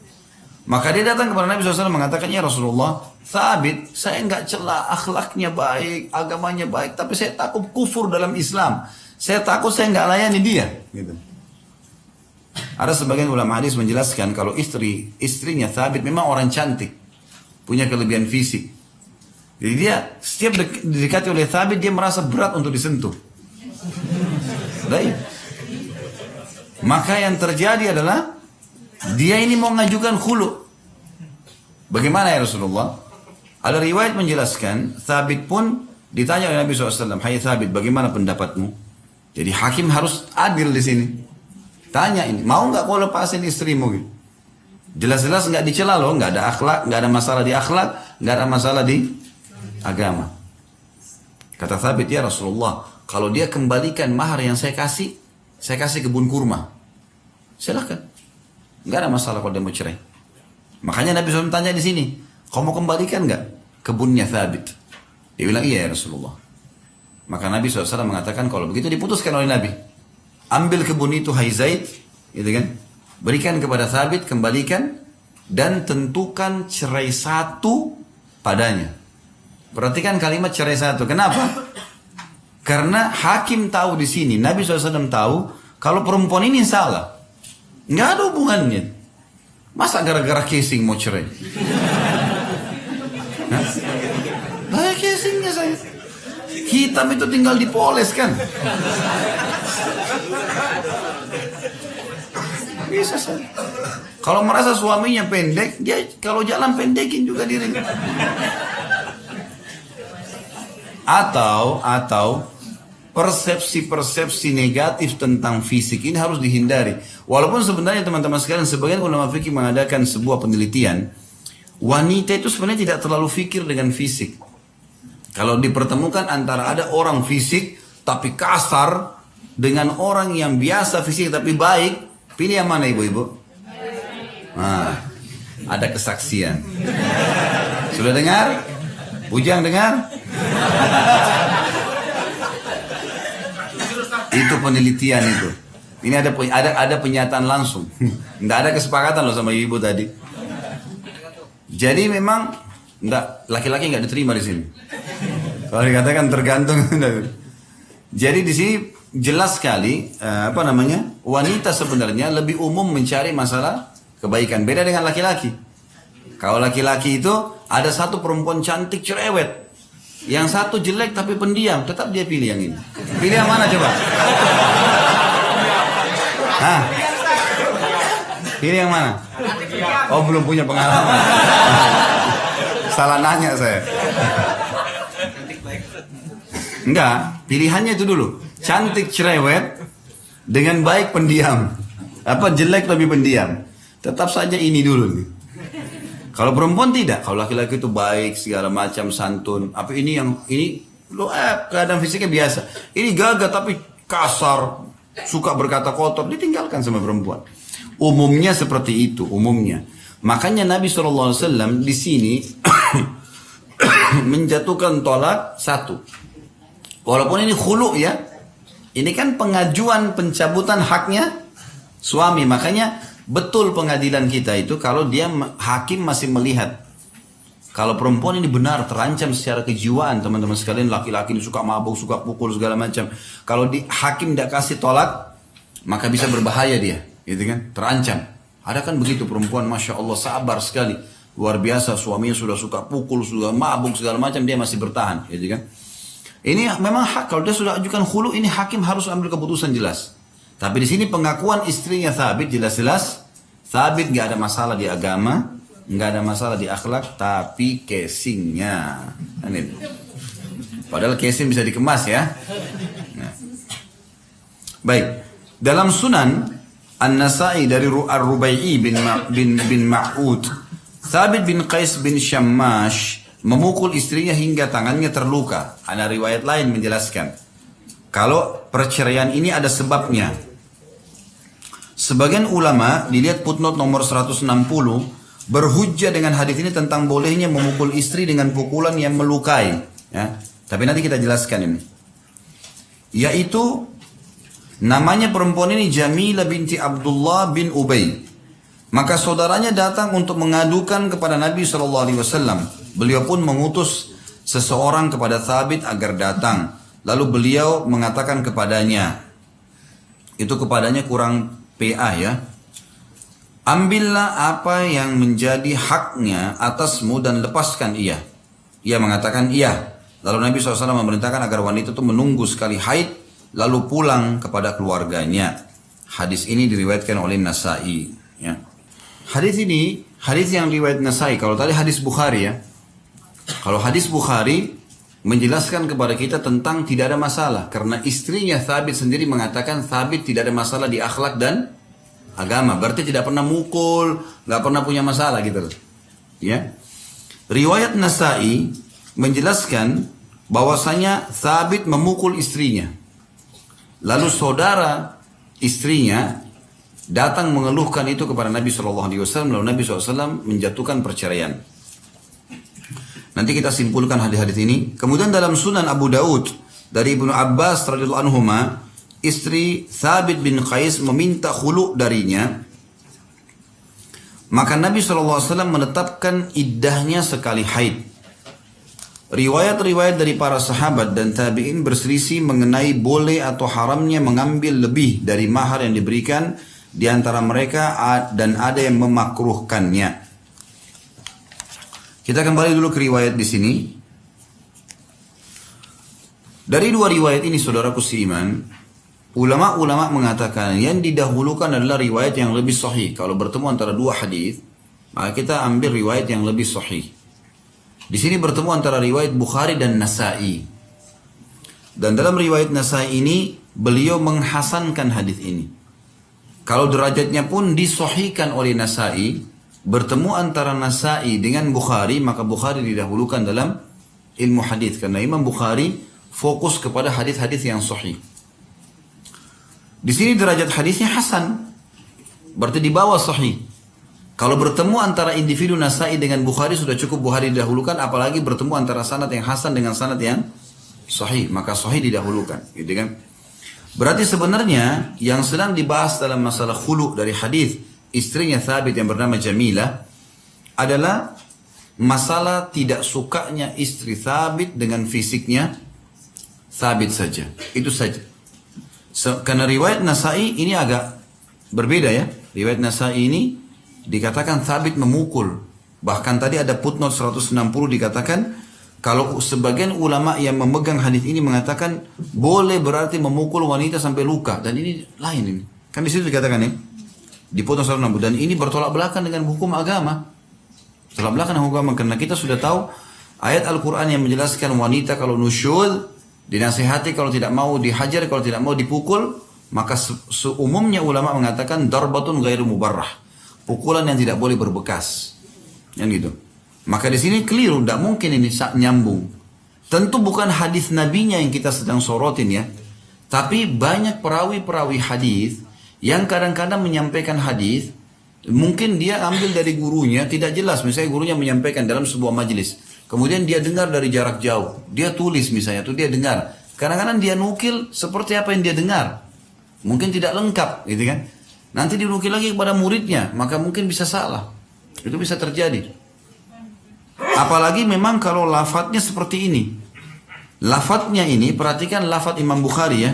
Maka dia datang kepada Nabi SAW mengatakan, ya Rasulullah, Thabit, saya enggak celah, akhlaknya baik, agamanya baik, tapi saya takut kufur dalam Islam. Saya takut saya enggak layani dia. Gitu. Ada sebagian ulama hadis menjelaskan kalau istrinya Thabit memang orang cantik, punya kelebihan fisik. Jadi dia setiap didekati oleh Thabit, dia merasa berat untuk disentuh. Baik. Maka yang terjadi adalah dia ini mau mengajukan khulu. Bagaimana ya Rasulullah? Ada riwayat menjelaskan Thabit pun ditanya oleh Nabi SAW, hai Thabit, bagaimana pendapatmu? Jadi hakim harus adil di sini. Tanya ini, mau nggak kau lepasin istrimu? Jelas-jelas nggak dicela loh, nggak ada akhlak, nggak ada masalah di akhlak, nggak ada masalah di agama. Kata Thabit, ya Rasulullah, kalau dia kembalikan mahar yang saya kasih kebun kurma. Silakan. Nggak ada masalah kalau dia mau cerai. Makanya Nabi SAW tanya di sini, kau mau kembalikan nggak kebunnya Thabit? Dia bilang, iya ya Rasulullah. Maka Nabi SAW mengatakan, kalau begitu diputuskan oleh Nabi. ambil kebun itu hai Zaid, gitu kan? Berikan kepada Thabit, kembalikan, dan tentukan cerai satu padanya. Perhatikan kalimat cerai satu. Kenapa? Karena hakim tahu di sini, Nabi SAW tahu kalau perempuan ini salah, nggak ada hubungannya. Masa gara-gara casing mau cerai? Nah, casingnya saya. Hitam itu tinggal dipoles kan? Bisa saja. Kalau merasa suaminya pendek, dia kalau jalan pendekin juga dirinya. Atau persepsi-persepsi negatif tentang fisik ini harus dihindari. Walaupun sebenarnya teman-teman sekalian, sebagian ulama fikih mengadakan sebuah penelitian, wanita itu sebenarnya tidak terlalu fikir dengan fisik. Kalau dipertemukan antara ada orang fisik tapi kasar dengan orang yang biasa fisik tapi baik, pilih yang mana ibu-ibu? Nah, ada kesaksian. Sudah dengar? Bujang dengar? Itu penelitian itu. Ini ada pernyataan langsung. Nggak ada kesepakatan loh sama ibu tadi. Jadi memang laki-laki nggak diterima di sini. Kalau dikatakan tergantung. Jadi di sini jelas sekali wanita sebenarnya lebih umum mencari masalah kebaikan. Beda dengan laki-laki. Kalau laki-laki itu ada satu perempuan cantik cerewet, yang satu jelek tapi pendiam, tetap dia pilih yang ini. Pilih yang mana coba? Hah? Pilih yang mana? Oh, belum punya pengalaman. Salah nanya saya. Enggak, pilihannya itu dulu. Cantik cerewet dengan baik pendiam. Jelek lebih pendiam. Tetap saja ini dulu nih. Kalau perempuan tidak, kalau laki-laki itu baik segala macam santun. Ini keadaan fisiknya biasa. Ini gagah tapi kasar, suka berkata kotor, ditinggalkan sama perempuan. Umumnya seperti itu, umumnya. Makanya Nabi SAW di sini menjatuhkan tolak satu. Walaupun ini khulu ya, ini kan pengajuan pencabutan haknya suami. Makanya betul pengadilan kita itu kalau dia hakim masih melihat kalau perempuan ini benar terancam secara kejiwaan, teman-teman sekalian, laki-laki ini suka mabuk, suka pukul segala macam. Kalau hakim tidak kasih tolak, maka bisa berbahaya dia, gitu kan? Terancam. Ada kan begitu perempuan, masya Allah sabar sekali, luar biasa, suaminya sudah suka pukul, sudah mabuk segala macam, dia masih bertahan, gitu kan? Ini memang hak, kalau dia sudah ajukan khulu, ini hakim harus ambil keputusan jelas. Tapi di sini pengakuan istrinya Thabit jelas-jelas Thabit nggak ada masalah di agama, nggak ada masalah di akhlak, tapi casingnya. Padahal casing bisa dikemas ya. Nah. Baik, dalam Sunan An-Nasai dari Ar-Rubai'i bin Ma'ud, Thabit bin Qais bin Shammash memukul istrinya hingga tangannya terluka. Ada riwayat lain menjelaskan kalau perceraian ini ada sebabnya. Sebagian ulama, dilihat footnote nomor 160, berhujjah dengan hadis ini tentang bolehnya memukul istri dengan pukulan yang melukai. Ya. Tapi nanti kita jelaskan ini. Yaitu namanya perempuan ini Jamilah binti Abdullah bin Ubay. Maka saudaranya datang untuk mengadukan kepada Nabi SAW. Beliau pun mengutus seseorang kepada Thabit agar datang. Lalu beliau mengatakan kepadanya, itu kepadanya kurang PA ya, ambillah apa yang menjadi haknya atasmu dan lepaskan ia. Ia mengatakan iya. Lalu Nabi SAW memerintahkan agar wanita itu menunggu sekali haid lalu pulang kepada keluarganya. Hadis ini diriwayatkan oleh Nasai ya. Hadis ini hadis yang riwayat Nasai. Kalau tadi hadis Bukhari ya, kalau hadis Bukhari menjelaskan kepada kita tentang tidak ada masalah karena istrinya Thabit sendiri mengatakan Thabit tidak ada masalah di akhlak dan agama, berarti tidak pernah mukul, nggak pernah punya masalah gitu ya. Riwayat Nasai menjelaskan bahwasanya Thabit memukul istrinya, lalu saudara istrinya datang mengeluhkan itu kepada Nabi SAW, lalu Nabi SAW menjatuhkan perceraian. Nanti kita simpulkan hadis-hadis ini. Kemudian dalam Sunan Abu Daud dari Ibnu Abbas radhiyallahu anhuma, istri Thabit bin Qais meminta khulu darinya, maka Nabi SAW menetapkan iddahnya sekali haid. Riwayat-riwayat dari para sahabat dan tabi'in berselisih mengenai boleh atau haramnya mengambil lebih dari mahar yang diberikan di antara mereka, dan ada yang memakruhkannya. Kita kembali dulu ke riwayat di sini. Dari dua riwayat ini, saudaraku seiman, ulama-ulama mengatakan yang didahulukan adalah riwayat yang lebih sahih. Kalau bertemu antara dua hadis, maka kita ambil riwayat yang lebih sahih. Di sini bertemu antara riwayat Bukhari dan Nasa'i. Dan dalam riwayat Nasa'i ini, beliau menghasankan hadis ini. Kalau derajatnya pun disahihkan oleh Nasa'i, bertemu antara Nasa'i dengan Bukhari, maka Bukhari didahulukan dalam ilmu hadis. Karena Imam Bukhari fokus kepada hadis-hadis yang sahih. Di sini derajat hadisnya hasan, berarti di bawah sahih. Kalau bertemu antara individu Nasa'i dengan Bukhari sudah cukup Bukhari didahulukan, apalagi bertemu antara sanad yang hasan dengan sanad yang sahih, maka sahih didahulukan, gitu kan? Berarti sebenarnya yang sedang dibahas dalam masalah khulu dari hadis istrinya Thabit yang bernama Jamilah adalah masalah tidak sukanya istri Thabit dengan fisiknya Thabit saja. Itu saja. Karena riwayat Nasa'i ini agak berbeda ya. Riwayat Nasa'i ini dikatakan Thabit memukul. Bahkan tadi ada footnote 160 dikatakan kalau sebagian ulama yang memegang hadis ini mengatakan boleh berarti memukul wanita sampai luka, dan ini lain ini. Kan di situ dikatakan ya. Di footnote 160, dan ini bertolak belakang dengan hukum agama. Bertolak belakang dengan hukum agama karena kita sudah tahu ayat Al-Qur'an yang menjelaskan wanita kalau nusyuz dinasihati, kalau tidak mau dihajar, kalau tidak mau dipukul, maka seumumnya ulama mengatakan darbatun ghairu mubarrah. Pukulan yang tidak boleh berbekas. Yang gitu. Maka di sini keliru, tidak mungkin ini nyambung. Tentu bukan hadis nabinya yang kita sedang sorotin ya. Tapi banyak perawi-perawi hadis yang kadang-kadang menyampaikan hadis, mungkin dia ambil dari gurunya, tidak jelas. Misalnya gurunya menyampaikan dalam sebuah majelis. Kemudian dia dengar dari jarak jauh. Dia tulis misalnya, itu dia dengar. Kadang-kadang dia nukil seperti apa yang dia dengar. Mungkin tidak lengkap gitu kan. Nanti dinukil lagi kepada muridnya, maka mungkin bisa salah. Itu bisa terjadi. Apalagi memang kalau lafadznya seperti ini. Lafadznya ini, perhatikan lafadz Imam Bukhari ya.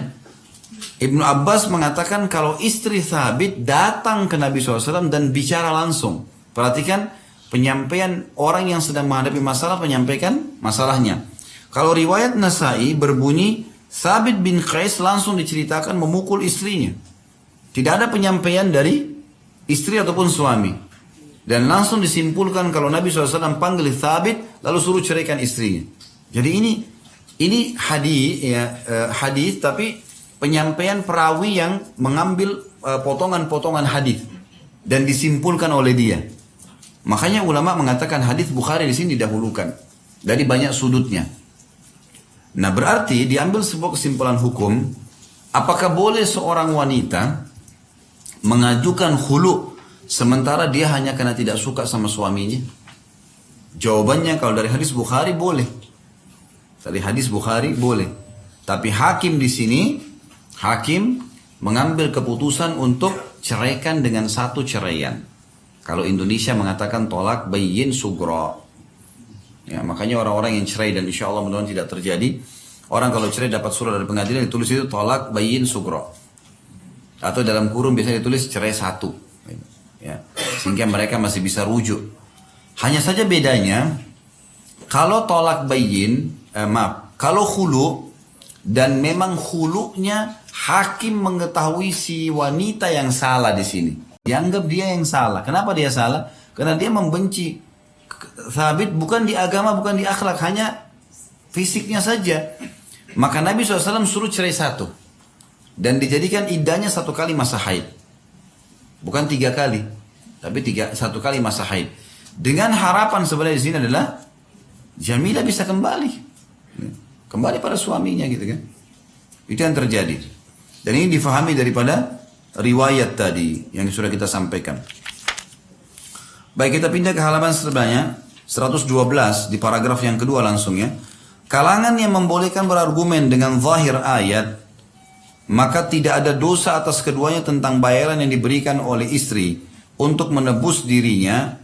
Ibnu Abbas mengatakan kalau istri Thabit datang ke Nabi SAW dan bicara langsung. Perhatikan penyampaian orang yang sedang menghadapi masalah, menyampaikan masalahnya. Kalau riwayat Nasa'i berbunyi, Thabit bin Qais langsung diceritakan memukul istrinya. Tidak ada penyampaian dari istri ataupun suami. Dan langsung disimpulkan kalau Nabi SAW panggil Thabit, lalu suruh ceraikan istrinya. Jadi ini hadis tapi penyampaian perawi yang mengambil potongan-potongan hadis dan disimpulkan oleh dia. Makanya ulama mengatakan hadis Bukhari di sini didahulukan dari banyak sudutnya. Nah berarti diambil sebuah kesimpulan hukum, apakah boleh seorang wanita mengajukan khulu sementara dia hanya karena tidak suka sama suaminya? Jawabannya kalau dari hadis Bukhari boleh. Dari hadis Bukhari boleh. Tapi hakim di sini, hakim mengambil keputusan untuk ceraikan dengan satu ceraian. Kalau Indonesia mengatakan tolak bayyin sugro. Ya, makanya orang-orang yang cerai, dan insya Allah mudah-mudahan tidak terjadi. Orang kalau cerai dapat surat dari pengadilan ditulis itu tolak bayyin sugro. Atau dalam kurung biasanya ditulis cerai satu. Ya, sehingga mereka masih bisa rujuk. Hanya saja bedanya, kalau tolak bayyin, kalau khulu, dan memang khulunya hakim mengetahui si wanita yang salah di sini. Dianggap dia yang salah. Kenapa dia salah? Karena dia membenci Thabit bukan di agama, bukan di akhlak, hanya fisiknya saja. Maka Nabi SAW suruh cerai satu. Dan dijadikan iddahnya 1 kali masa haid. Bukan 3 kali. Tapi 1 kali masa haid. Dengan harapan sebenarnya di sini adalah Jamilah bisa kembali. Kembali pada suaminya gitu kan. Itu yang terjadi. Dan ini difahami daripada riwayat tadi yang sudah kita sampaikan. Baik, kita pindah ke halaman setelahnya 112 di paragraf yang kedua langsung ya. Kalangan yang membolehkan berargumen dengan zahir ayat maka tidak ada dosa atas keduanya tentang bayaran yang diberikan oleh istri untuk menebus dirinya.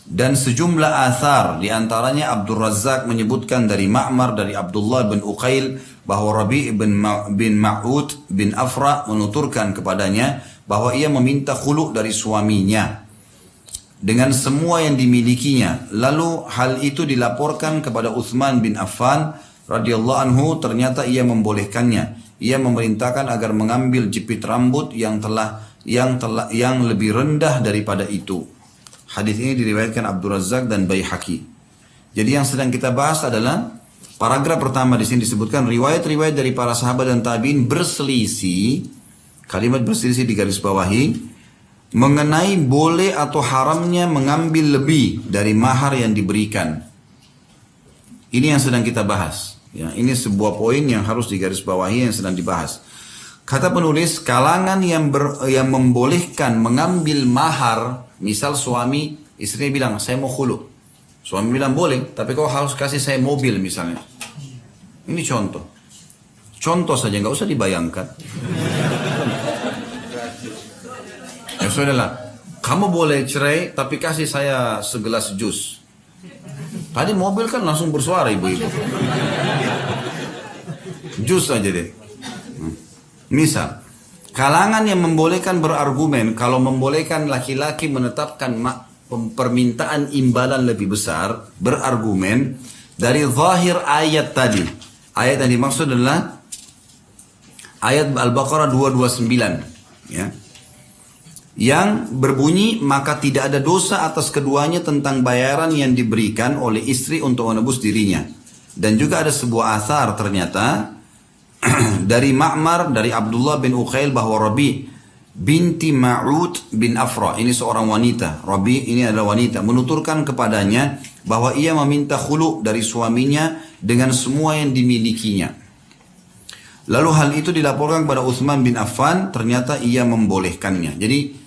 Dan sejumlah athar diantaranya Abdul Razak menyebutkan dari Ma'mar dari Abdullah bin Uqail bahwa Rabi' bin Ma'ud bin Afra menuturkan kepadanya bahwa ia meminta khulu' dari suaminya dengan semua yang dimilikinya. Lalu hal itu dilaporkan kepada Uthman bin Affan radhiyallahu anhu, ternyata ia membolehkannya. Ia memerintahkan agar mengambil jepit rambut yang lebih rendah daripada itu. Hadis ini diriwayatkan Abdul Razak dan Baihaqi. Jadi yang sedang kita bahas adalah paragraf pertama di sini disebutkan riwayat-riwayat dari para sahabat dan tabi'in berselisih. Kalimat berselisih di garis bawahi mengenai boleh atau haramnya mengambil lebih dari mahar yang diberikan. Ini yang sedang kita bahas. Ya, ini sebuah poin yang harus digarisbawahi yang sedang dibahas. Kata penulis, kalangan yang membolehkan mengambil mahar, misal suami, istrinya bilang, saya mau khulu. Suami bilang boleh, tapi kau harus kasih saya mobil misalnya. Ini contoh. Contoh saja, nggak usah dibayangkan. Ya sudahlah, kamu boleh cerai, tapi kasih saya segelas jus. Tadi mobil kan langsung bersuara ibu-ibu. Jus aja deh. Misal, kalangan yang membolehkan berargumen kalau membolehkan laki-laki menetapkan permintaan imbalan lebih besar, berargumen dari zahir ayat tadi. Ayat yang dimaksud adalah ayat Al-Baqarah 229, ya. Yang berbunyi, maka tidak ada dosa atas keduanya tentang bayaran yang diberikan oleh istri untuk menebus dirinya. Dan juga ada sebuah athar ternyata dari Ma'mar dari Abdullah bin Uqail bahwa Rabi binti Ma'ud bin Afra, ini seorang wanita, Rabi ini adalah wanita, menuturkan kepadanya bahwa ia meminta khulu dari suaminya dengan semua yang dimilikinya. Lalu hal itu dilaporkan kepada Uthman bin Affan, ternyata ia membolehkannya. Jadi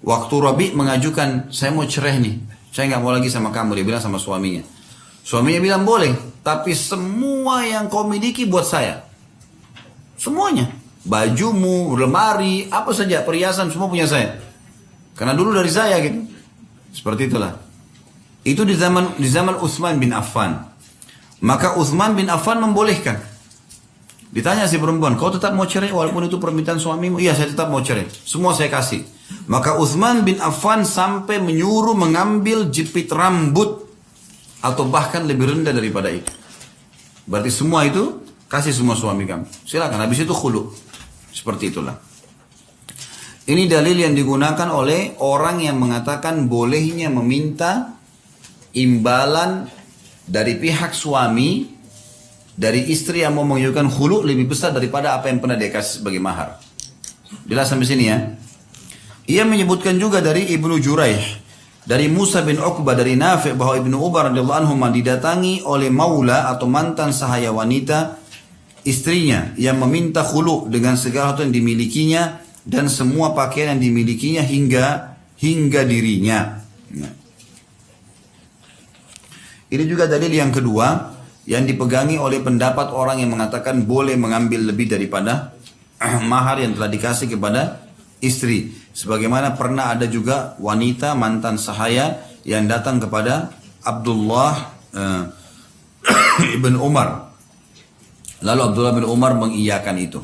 waktu Rabi mengajukan, saya mau cerai nih, saya nggak mau lagi sama kamu, dia bilang sama suaminya. Suaminya bilang boleh, tapi semua yang kau miliki buat saya. Semuanya, bajumu, lemari, apa saja, perhiasan, semua punya saya. Karena dulu dari saya gitu. Seperti itulah. Itu di zaman Uthman bin Affan. Maka Uthman bin Affan membolehkan. Ditanya si perempuan, kau tetap mau cerai walaupun itu permintaan suamimu? Iya, saya tetap mau cerai. Semua saya kasih. Maka Uthman bin Affan sampai menyuruh mengambil jepit rambut atau bahkan lebih rendah daripada itu. Berarti semua itu kasih semua suami kamu. Silakan. Habis itu khulu. Seperti itulah. Ini dalil yang digunakan oleh orang yang mengatakan bolehnya meminta imbalan dari pihak suami dari istri yang mau mengajukan khulu lebih besar daripada apa yang pernah dia kasih sebagai mahar. Jelas sampai sini ya. Ia menyebutkan juga dari Ibnu Juraih, dari Musa bin Uqbah, dari Nafi' bahwa Ibnu Umar radhiyallahu anhu didatangi oleh maula atau mantan sahaya wanita istrinya yang meminta khulu dengan segala sesuatu yang dimilikinya dan semua pakaian yang dimilikinya hingga dirinya. Ini juga dalil yang kedua yang dipegangi oleh pendapat orang yang mengatakan boleh mengambil lebih daripada mahar yang telah dikasih kepada istri. Sebagaimana pernah ada juga wanita mantan sahaya yang datang kepada Abdullah ibn Umar. Lalu Abdullah bin Umar mengiyakan itu.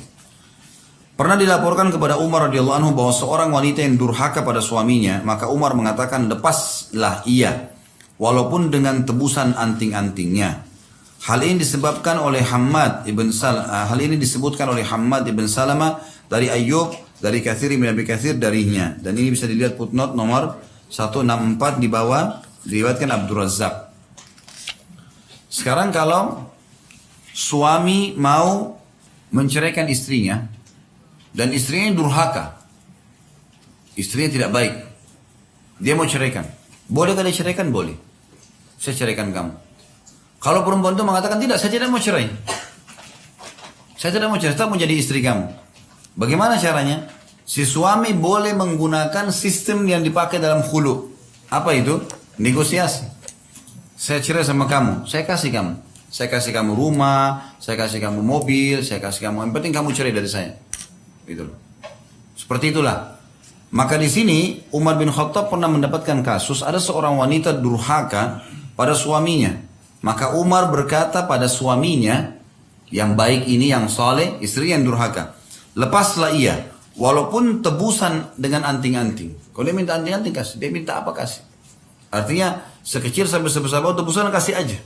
Pernah dilaporkan kepada Umar radhiyallahu anhu bahwa seorang wanita yang durhaka pada suaminya, maka Umar mengatakan, lepaslah ia, walaupun dengan tebusan anting-antingnya. Hal ini disebutkan oleh Hammad ibn Salamah dari Ayyub, dari Katsir bin Abi Katsir darinya. Dan ini bisa dilihat footnote nomor 164 di bawah, diriwayatkan Abdul Razak. Sekarang kalau suami mau menceraikan istrinya dan istrinya durhaka, istrinya tidak baik, dia mau ceraikan, bolehkah dia ceraikan? Boleh, saya ceraikan kamu. Kalau perempuan itu mengatakan tidak, saya tidak mau cerai, saya tidak mau cerai, tetap mau jadi istri kamu. Bagaimana caranya? Si suami boleh menggunakan sistem yang dipakai dalam khulu. Apa itu? Negosiasi. Saya cerai sama kamu, saya kasih kamu. Saya kasih kamu rumah, saya kasih kamu mobil, saya kasih kamu, yang penting kamu cerai dari saya. Gitu loh. Seperti itulah. Maka di sini Umar bin Khattab pernah mendapatkan kasus ada seorang wanita durhaka pada suaminya. Maka Umar berkata pada suaminya yang baik ini, yang saleh, istri yang durhaka, lepaslah ia, walaupun tebusan dengan anting-anting. Kalau dia minta anting-anting kasih, dia minta apa kasih. Artinya sekecil sampai sebesar bau tebusan kasih aja.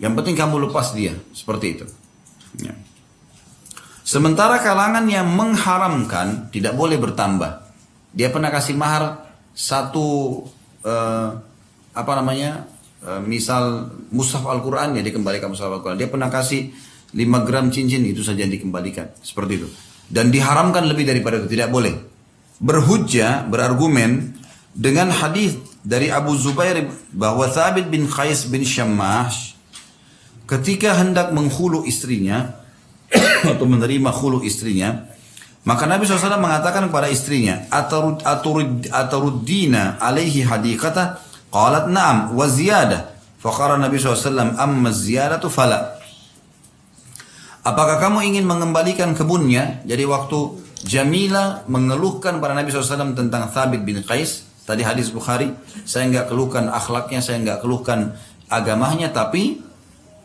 Yang penting kamu lepas dia, seperti itu. Ya. Sementara kalangan yang mengharamkan tidak boleh bertambah. Dia pernah kasih mahar satu misal mushaf Al-Quran, ya dikembalikan mushaf Al-Quran. Dia pernah kasih 5 gram cincin, itu saja dikembalikan. Seperti itu. Dan diharamkan lebih daripada itu, tidak boleh. Berhujjah, berargumen dengan hadis dari Abu Zubair bahwa Thabit bin Qais bin Syammash ketika hendak menghulu istrinya atau menerima khulu istrinya, maka Nabi SAW mengatakan kepada istrinya, Ataruddina alaihi hadikata, qalat na'am wa ziyadah. Faqala Nabi SAW, amma ziyadatu fala. Apakah kamu ingin mengembalikan kebunnya? Jadi waktu Jamilah mengeluhkan pada Nabi SAW tentang Thabit bin Qais, tadi hadis Bukhari, saya enggak keluhkan akhlaknya, saya enggak keluhkan agamanya, tapi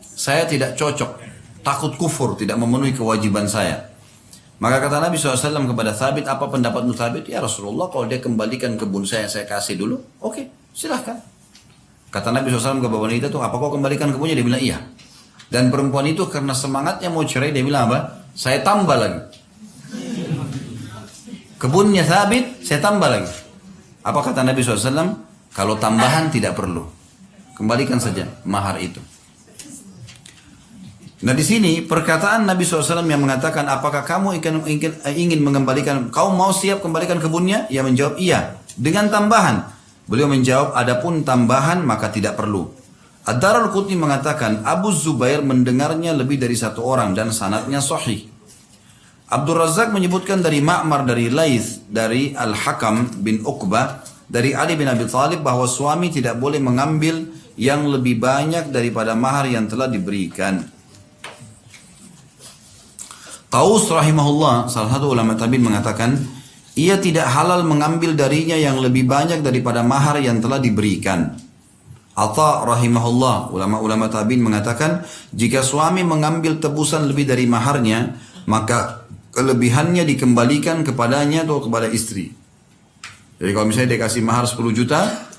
saya tidak cocok, takut kufur, tidak memenuhi kewajiban saya. Maka kata Nabi SAW kepada Thabit, apa pendapatmu Thabit? Ya Rasulullah, kalau dia kembalikan kebun saya kasih dulu, oke, silahkan. Kata Nabi SAW kepada wanita itu, apa kau kembalikan kebunnya? Dia bilang iya. Dan perempuan itu karena semangatnya mau cerai, dia bilang apa? Saya tambah lagi. Kebunnya Thabit, saya tambah lagi. Apa kata Nabi SAW? Kalau tambahan tidak perlu. Kembalikan saja mahar itu. Nah di sini perkataan Nabi SAW yang mengatakan, apakah kamu ingin mengembalikan, kau mau siap kembalikan kebunnya? Ia menjawab iya, dengan tambahan. Beliau menjawab, adapun tambahan maka tidak perlu. Ad-Darul-Qutni mengatakan, Abu Zubair mendengarnya lebih dari satu orang dan sanadnya sahih. Abdul Razak menyebutkan dari Ma'mar, dari Laith, dari Al-Hakam bin Uqbah, dari Ali bin Abi Thalib bahwa suami tidak boleh mengambil yang lebih banyak daripada mahar yang telah diberikan. Taus rahimahullah, salah satu ulama tabi'in mengatakan, ia tidak halal mengambil darinya yang lebih banyak daripada mahar yang telah diberikan. Atha rahimahullah, ulama-ulama tabi'in mengatakan, jika suami mengambil tebusan lebih dari maharnya, maka kelebihannya dikembalikan kepadanya atau kepada istri. Jadi kalau misalnya dia kasih mahar 10 juta,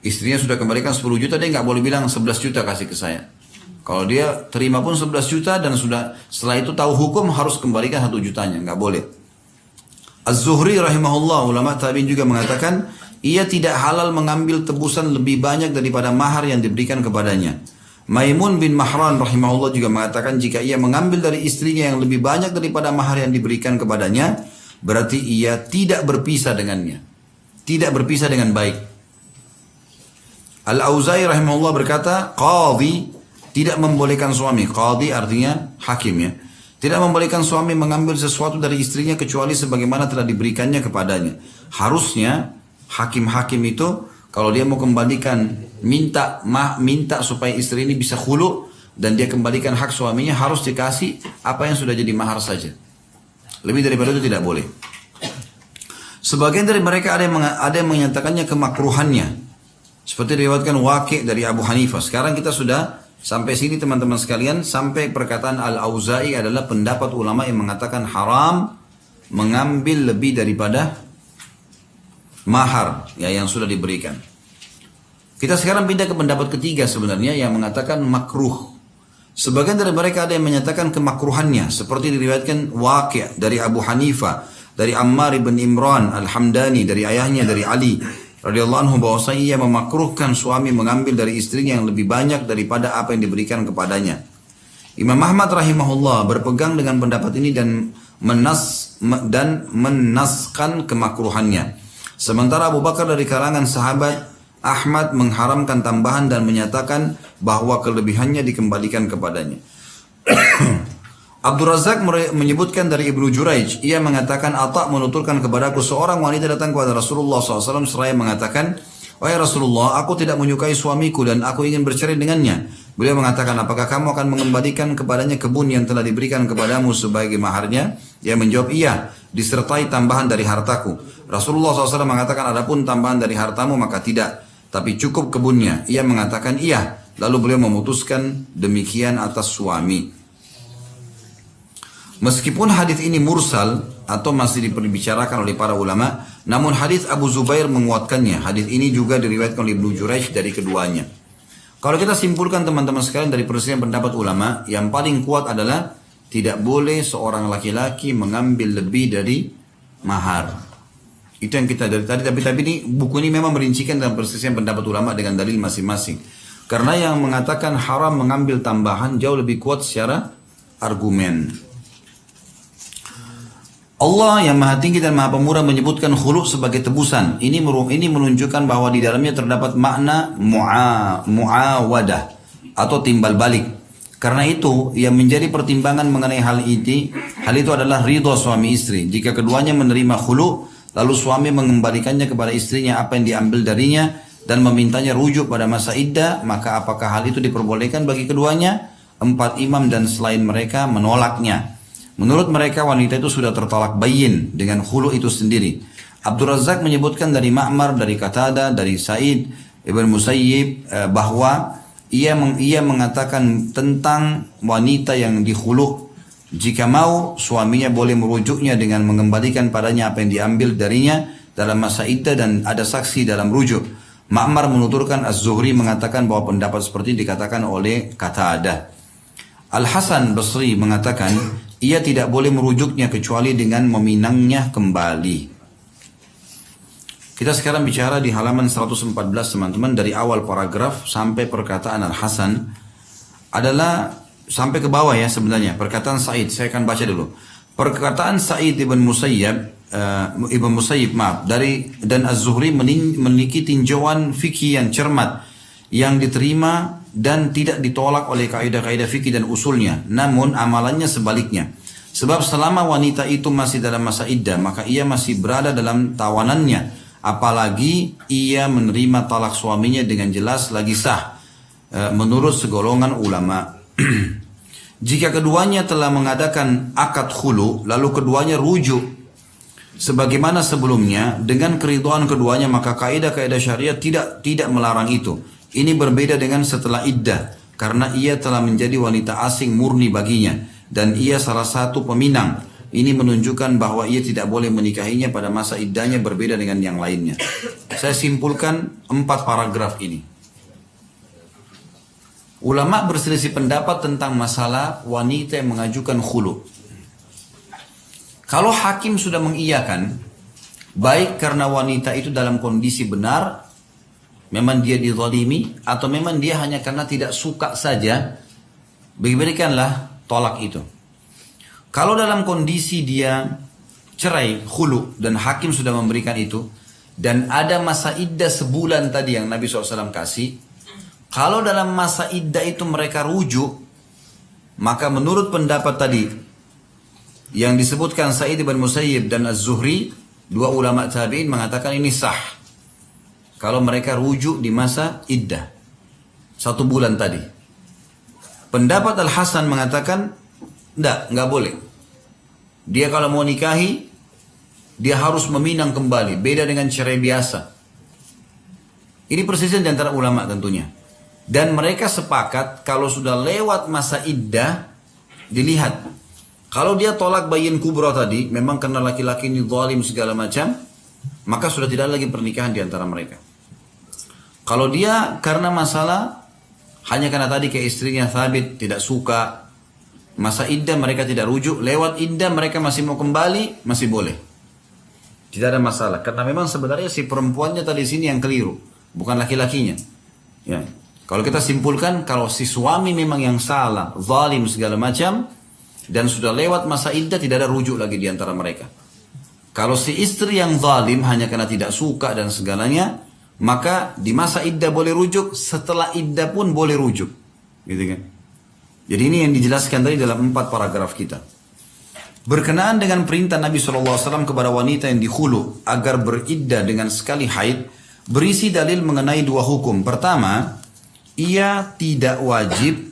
istrinya sudah kembalikan 10 juta, dia nggak boleh bilang 11 juta kasih ke saya. Kalau dia terima pun 11 juta dan sudah setelah itu tahu hukum harus kembalikan 1 jutanya, nggak boleh. Az-Zuhri rahimahullah, ulama tabi'in juga mengatakan, ia tidak halal mengambil tebusan lebih banyak daripada mahar yang diberikan kepadanya. Maimun bin Mahran rahimahullah juga mengatakan, jika ia mengambil dari istrinya yang lebih banyak daripada mahar yang diberikan kepadanya, berarti ia tidak berpisah dengannya, tidak berpisah dengan baik. Al-Auza'i rahimahullah berkata, qadhi tidak membolehkan suami, qadhi artinya hakim ya, tidak membolehkan suami mengambil sesuatu dari istrinya kecuali sebagaimana telah diberikannya kepadanya. Harusnya hakim-hakim itu kalau dia mau kembalikan, minta supaya istri ini bisa khulu dan dia kembalikan hak suaminya, harus dikasih apa yang sudah jadi mahar saja. Lebih daripada itu tidak boleh. Sebagian dari mereka ada yang menyatakannya kemakruhannya, seperti diriwayatkan Waqi' dari Abu Hanifah. Sekarang kita sudah sampai sini teman-teman sekalian, sampai perkataan Al-Auza'i adalah pendapat ulama yang mengatakan haram mengambil lebih daripada mahar ya yang sudah diberikan. Kita sekarang pindah ke pendapat ketiga sebenarnya yang mengatakan makruh. Sebagian dari mereka ada yang menyatakan kemakruhannya, seperti diriwayatkan Waqi' dari Abu Hanifah, dari Ammar bin Imran Al-Hamdani, dari ayahnya dari Ali radhiyallahu anhu, bahwasanya ia memakruhkan suami mengambil dari istrinya yang lebih banyak daripada apa yang diberikan kepadanya. Imam Ahmad rahimahullah berpegang dengan pendapat ini dan menaskan kemakruhannya. Sementara Abu Bakar dari kalangan sahabat Ahmad mengharamkan tambahan dan menyatakan bahwa kelebihannya dikembalikan kepadanya. Abdul Razak menyebutkan dari Ibnu Juraij, ia mengatakan, Atha menuturkan kepadaku seorang wanita datang kepada Rasulullah SAW seraya mengatakan, wahai Rasulullah, aku tidak menyukai suamiku dan aku ingin bercerai dengannya. Beliau mengatakan, apakah kamu akan mengembalikan kepadanya kebun yang telah diberikan kepadamu sebagai maharnya? Dia menjawab, iya, disertai tambahan dari hartaku. Rasulullah SAW mengatakan, adapun tambahan dari hartamu maka tidak, tapi cukup kebunnya. Ia mengatakan, iya. Lalu beliau memutuskan demikian atas suami. Meskipun hadis ini mursal atau masih dibicarakan oleh para ulama, namun hadis Abu Zubair menguatkannya. Hadis ini juga diriwayatkan oleh Ibnu Jurayj dari keduanya. Kalau kita simpulkan teman-teman sekalian dari perselisihan pendapat ulama, yang paling kuat adalah tidak boleh seorang laki-laki mengambil lebih dari mahar. Itu yang kita dari tadi, tapi ini buku ini memang merincikan dalam perselisihan pendapat ulama dengan dalil masing-masing. Karena yang mengatakan haram mengambil tambahan jauh lebih kuat secara argumen. Allah yang maha tinggi dan maha pemurah menyebutkan khulu sebagai tebusan. Ini menunjukkan bahwa di dalamnya terdapat makna mu'awadah atau timbal balik. Karena itu yang menjadi pertimbangan mengenai hal itu adalah ridho suami istri. Jika keduanya menerima khulu, lalu suami mengembalikannya kepada istrinya apa yang diambil darinya dan memintanya rujuk pada masa iddah, maka apakah hal itu diperbolehkan bagi keduanya? 4 imam dan selain mereka menolaknya. Menurut mereka wanita itu sudah tertolak bayin dengan khulu itu sendiri. Abdul Razak menyebutkan dari Ma'mar, dari Qatada, dari Sa'id Ibn Musayyib bahwa ia mengatakan tentang wanita yang dikhulu, jika mau suaminya boleh merujuknya dengan mengembalikan padanya apa yang diambil darinya dalam masa iddah dan ada saksi dalam rujuk. Ma'mar menuturkan Az-Zuhri mengatakan bahwa pendapat seperti dikatakan oleh Qatada. Al-Hasan Basri mengatakan ia tidak boleh merujuknya kecuali dengan meminangnya kembali. Kita sekarang bicara di halaman 114 teman-teman, dari awal paragraf sampai perkataan Al-Hasan adalah sampai ke bawah ya sebenarnya. Perkataan Sa'id, saya akan baca dulu. Perkataan Sa'id Ibn Musayyib dan Az-Zuhri memiliki tinjauan fikih yang cermat yang diterima dan tidak ditolak oleh kaidah-kaidah fikih dan usulnya. Namun amalannya sebaliknya. Sebab selama wanita itu masih dalam masa iddah, maka ia masih berada dalam tawanannya. Apalagi ia menerima talak suaminya dengan jelas lagi sah. Menurut segolongan ulama. Jika keduanya telah mengadakan akad khulu, lalu keduanya rujuk sebagaimana sebelumnya dengan keridhaan keduanya, maka kaidah-kaidah syariat tidak melarang itu. Ini berbeda dengan setelah iddah, karena ia telah menjadi wanita asing murni baginya, dan ia salah satu peminang. Ini menunjukkan bahwa ia tidak boleh menikahinya pada masa iddahnya, berbeda dengan yang lainnya. Saya simpulkan 4 paragraf ini. Ulama berselisih pendapat tentang masalah wanita yang mengajukan khulu. Kalau hakim sudah mengiyakan, baik karena wanita itu dalam kondisi benar, memang dia dizalimi, atau memang dia hanya karena tidak suka saja, berikanlah tolak itu. Kalau dalam kondisi dia cerai, khulu, dan hakim sudah memberikan itu, dan ada masa iddah sebulan tadi yang Nabi SAW kasih, kalau dalam masa iddah itu mereka rujuk, maka menurut pendapat tadi, yang disebutkan Sa'id bin Musayyib dan Az-Zuhri, 2 ulama tabi'in mengatakan ini sah. Kalau mereka rujuk di masa iddah 1 bulan tadi. Pendapat Al-Hasan mengatakan enggak boleh. Dia kalau mau nikahi, dia harus meminang kembali. Beda dengan cerai biasa. Ini perselisihan di antara ulama tentunya. Dan mereka sepakat kalau sudah lewat masa iddah, dilihat. Kalau dia tolak bayin kubra tadi, memang karena laki-laki ini zalim segala macam, maka sudah tidak lagi pernikahan di antara mereka. Kalau dia karena masalah hanya karena tadi ke istrinya Thabit tidak suka, masa iddah mereka tidak rujuk, lewat iddah mereka masih mau kembali, masih boleh. Tidak ada masalah, karena memang sebenarnya si perempuannya tadi sini yang keliru, bukan laki-lakinya. Ya. Kalau kita simpulkan, kalau si suami memang yang salah, zalim segala macam, dan sudah lewat masa iddah, tidak ada rujuk lagi di antara mereka. Kalau si istri yang zalim hanya karena tidak suka dan segalanya, maka di masa iddah boleh rujuk, setelah iddah pun boleh rujuk. Gitu kan? Jadi ini yang dijelaskan tadi dalam 4 paragraf kita. Berkenaan dengan perintah Nabi SAW kepada wanita yang dikhulu agar beriddah dengan sekali haid, berisi dalil mengenai 2 hukum. Pertama, ia tidak wajib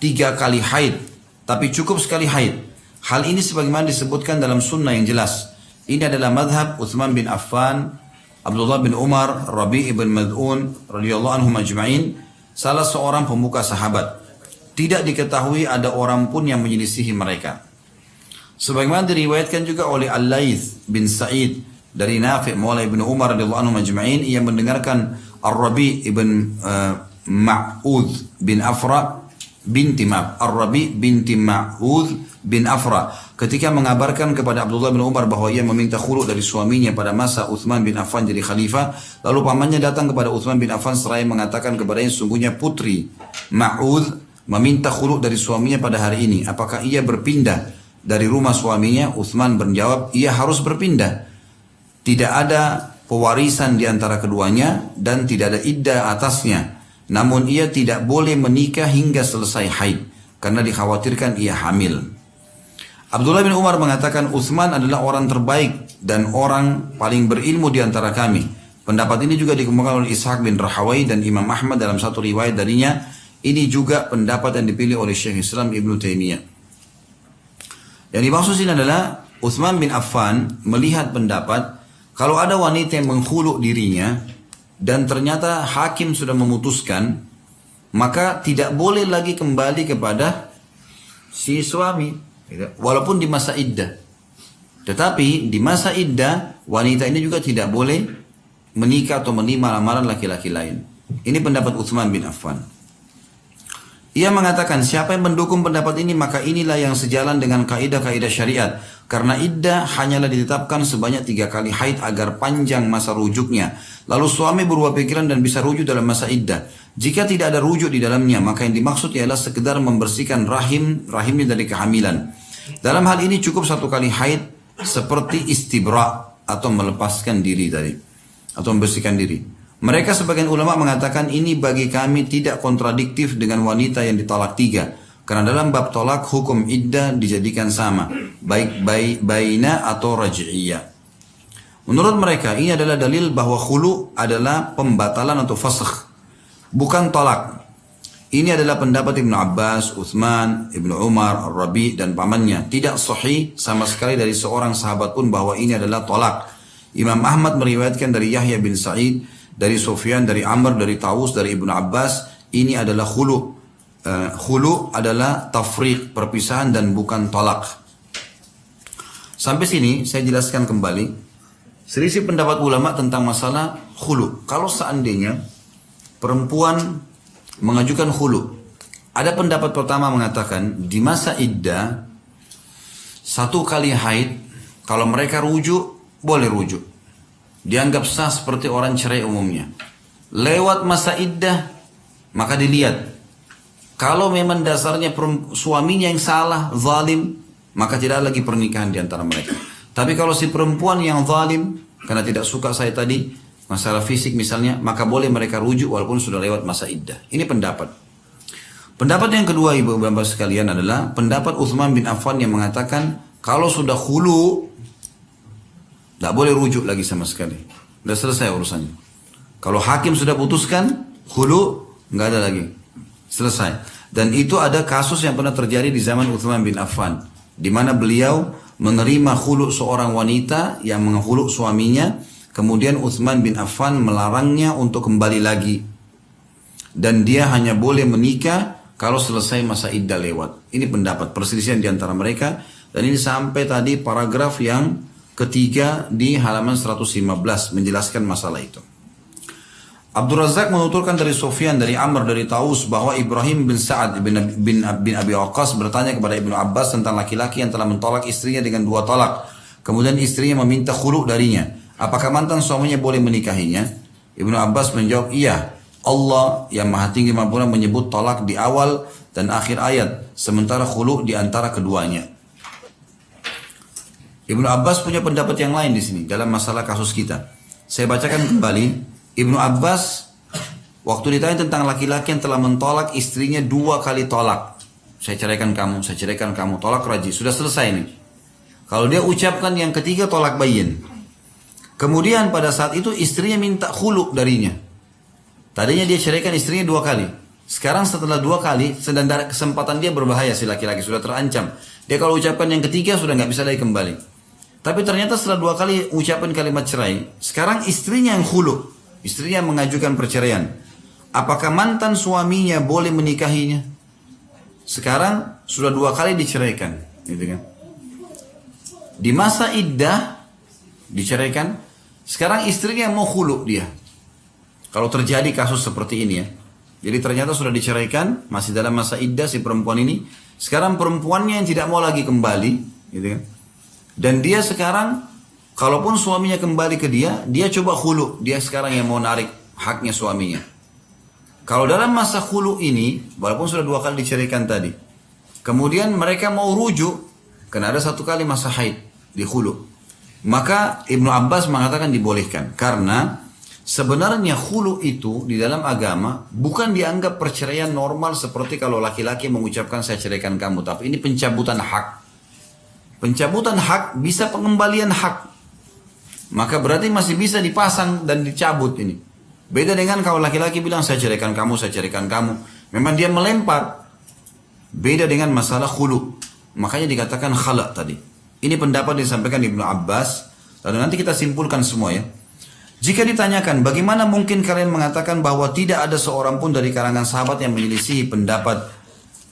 3 kali haid, tapi cukup sekali haid. Hal ini sebagaimana disebutkan dalam sunnah yang jelas. Ini adalah madhab Uthman bin Affan, Abdullah bin Umar, Rabi' ibn Mad'un radhiyallahu anhum ajma'in, salah seorang pemuka sahabat. Tidak diketahui ada orang pun yang menyelisihi mereka. Sebagaimana diriwayatkan juga oleh Al-Laits bin Sa'id dari Nafi' maula ibn Umar radhiyallahu anhum ajma'in, ia mendengarkan Ar-Rabi' ibn Ma'udh bin Afra Ar-Rabi' binti Ma'udh bin Afra ketika mengabarkan kepada Abdullah bin Umar bahwa ia meminta khulu dari suaminya pada masa Uthman bin Affan jadi khalifah. Lalu pamannya datang kepada Uthman bin Affan seraya mengatakan kepadanya, sungguhnya putri Ma'udh meminta khulu dari suaminya pada hari ini. Apakah ia berpindah dari rumah suaminya? Uthman menjawab, ia harus berpindah. Tidak ada pewarisan di antara keduanya dan tidak ada iddah atasnya. Namun ia tidak boleh menikah hingga selesai haid karena dikhawatirkan ia hamil. Abdullah bin Umar mengatakan Uthman adalah orang terbaik dan orang paling berilmu di antara kami. Pendapat ini juga dikemukakan oleh Ishaq bin Rahawai dan Imam Ahmad dalam satu riwayat darinya. Ini juga pendapat yang dipilih oleh Syekh Islam Ibn Taimiyah. Yang dimaksud ini adalah Uthman bin Affan melihat pendapat kalau ada wanita yang menghulu dirinya dan ternyata hakim sudah memutuskan, maka tidak boleh lagi kembali kepada si suami, walaupun di masa iddah. Tetapi di masa iddah, wanita ini juga tidak boleh menikah atau menerima lamaran laki-laki lain. Ini pendapat Uthman bin Affan. Ia mengatakan siapa yang mendukung pendapat ini maka inilah yang sejalan dengan kaidah-kaidah syariat. Karena iddah hanyalah ditetapkan sebanyak 3 kali haid agar panjang masa rujuknya. Lalu suami berubah pikiran dan bisa rujuk dalam masa iddah. Jika tidak ada rujuk di dalamnya maka yang dimaksud ialah sekedar membersihkan rahimnya dari kehamilan. Dalam hal ini cukup 1 kali haid seperti istibra atau melepaskan diri tadi atau membersihkan diri. Mereka sebagian ulama mengatakan ini bagi kami tidak kontradiktif dengan wanita yang ditalak 3. Karena dalam bab tolak hukum iddah dijadikan sama. Baik baina atau raj'iyah. Menurut mereka ini adalah dalil bahwa khulu adalah pembatalan atau fasakh. Bukan tolak. Ini adalah pendapat Ibnu Abbas, Uthman, Ibnu Umar, Ar-Rabi dan pamannya. Tidak sahih sama sekali dari seorang sahabat pun bahwa ini adalah tolak. Imam Ahmad meriwayatkan dari Yahya bin Sa'id, dari Sufyan, dari Amr, dari Tawus, dari Ibnu Abbas, ini adalah khulu. Khulu adalah tafriq, perpisahan dan bukan tolak. Sampai sini saya jelaskan kembali selisih pendapat ulama tentang masalah khulu. Kalau seandainya perempuan mengajukan khulu, ada pendapat pertama mengatakan di masa iddah 1 kali haid, kalau mereka rujuk boleh rujuk, dianggap sah seperti orang cerai umumnya. Lewat masa iddah maka dilihat kalau memang dasarnya suaminya yang salah, zalim, maka tidak lagi pernikahan di antara mereka. Tapi kalau si perempuan yang zalim karena tidak suka saya tadi masalah fisik misalnya, maka boleh mereka rujuk walaupun sudah lewat masa iddah. Ini pendapat. Pendapat yang kedua ibu bapak sekalian adalah pendapat Uthman bin Affan yang mengatakan kalau sudah khulu tidak boleh rujuk lagi sama sekali. Sudah selesai urusannya. Kalau hakim sudah putuskan khulu, nggak ada lagi. Selesai. Dan itu ada kasus yang pernah terjadi di zaman Uthman bin Affan, di mana beliau menerima khulu seorang wanita yang menghulu suaminya, kemudian Uthman bin Affan melarangnya untuk kembali lagi. Dan dia hanya boleh menikah kalau selesai masa iddah lewat. Ini pendapat perselisihan di antara mereka. Dan ini sampai tadi paragraf yang ketiga di halaman 115 menjelaskan masalah itu. Abdul Razak menuturkan dari Sufyan, dari Amr, dari Taus bahwa Ibrahim bin Sa'ad bin Abi Waqqas bertanya kepada Ibnu Abbas tentang laki-laki yang telah mentolak istrinya dengan 2 tolak. Kemudian istrinya meminta khulu darinya. Apakah mantan suaminya boleh menikahinya? Ibnu Abbas menjawab, iya. Allah yang maha tinggi maha menyebut tolak di awal dan akhir ayat, sementara khulu di antara keduanya. Ibnu Abbas punya pendapat yang lain di sini dalam masalah kasus kita. Saya bacakan kembali. Ibnu Abbas waktu ditanya tentang laki-laki yang telah mentolak istrinya 2 kali tolak. Saya ceraikan kamu, tolak raj'i. Sudah selesai nih. Kalau dia ucapkan yang ketiga tolak bayin. Kemudian pada saat itu istrinya minta khulu darinya. Tadinya dia ceraikan istrinya 2 kali. Sekarang setelah 2 kali, sedang kesempatan dia berbahaya si laki-laki, sudah terancam. Dia kalau ucapkan yang ketiga sudah nggak bisa lagi kembali. Tapi ternyata setelah 2 kali ucapan kalimat cerai, sekarang istrinya yang khulu, istrinya yang mengajukan perceraian. Apakah mantan suaminya boleh menikahinya? Sekarang sudah 2 kali diceraikan, gitu kan? Di masa iddah diceraikan, sekarang istrinya mau khulu dia. Kalau terjadi kasus seperti ini ya. Jadi ternyata sudah diceraikan, masih dalam masa iddah si perempuan ini. Sekarang perempuannya yang tidak mau lagi kembali, gitu kan? Dan dia sekarang, kalaupun suaminya kembali ke dia, dia coba khulu. Dia sekarang yang mau narik haknya suaminya. Kalau dalam masa khulu ini, walaupun sudah 2 kali diceraikan tadi, kemudian mereka mau rujuk, karena ada 1 kali masa haid di khulu. Maka Ibnu Abbas mengatakan dibolehkan. Karena sebenarnya khulu itu di dalam agama bukan dianggap perceraian normal seperti kalau laki-laki mengucapkan saya ceraikan kamu. Tapi ini pencabutan hak. Pencabutan hak bisa pengembalian hak. Maka berarti masih bisa dipasang dan dicabut ini. Beda dengan kalau laki-laki bilang saya ceraikan kamu, saya ceraikan kamu. Memang dia melempar. Beda dengan masalah khulu. Makanya dikatakan khala tadi. Ini pendapat disampaikan Ibnu Abbas. Lalu nanti kita simpulkan semua ya. Jika ditanyakan bagaimana mungkin kalian mengatakan bahwa tidak ada seorang pun dari kalangan sahabat yang menyelisihi pendapat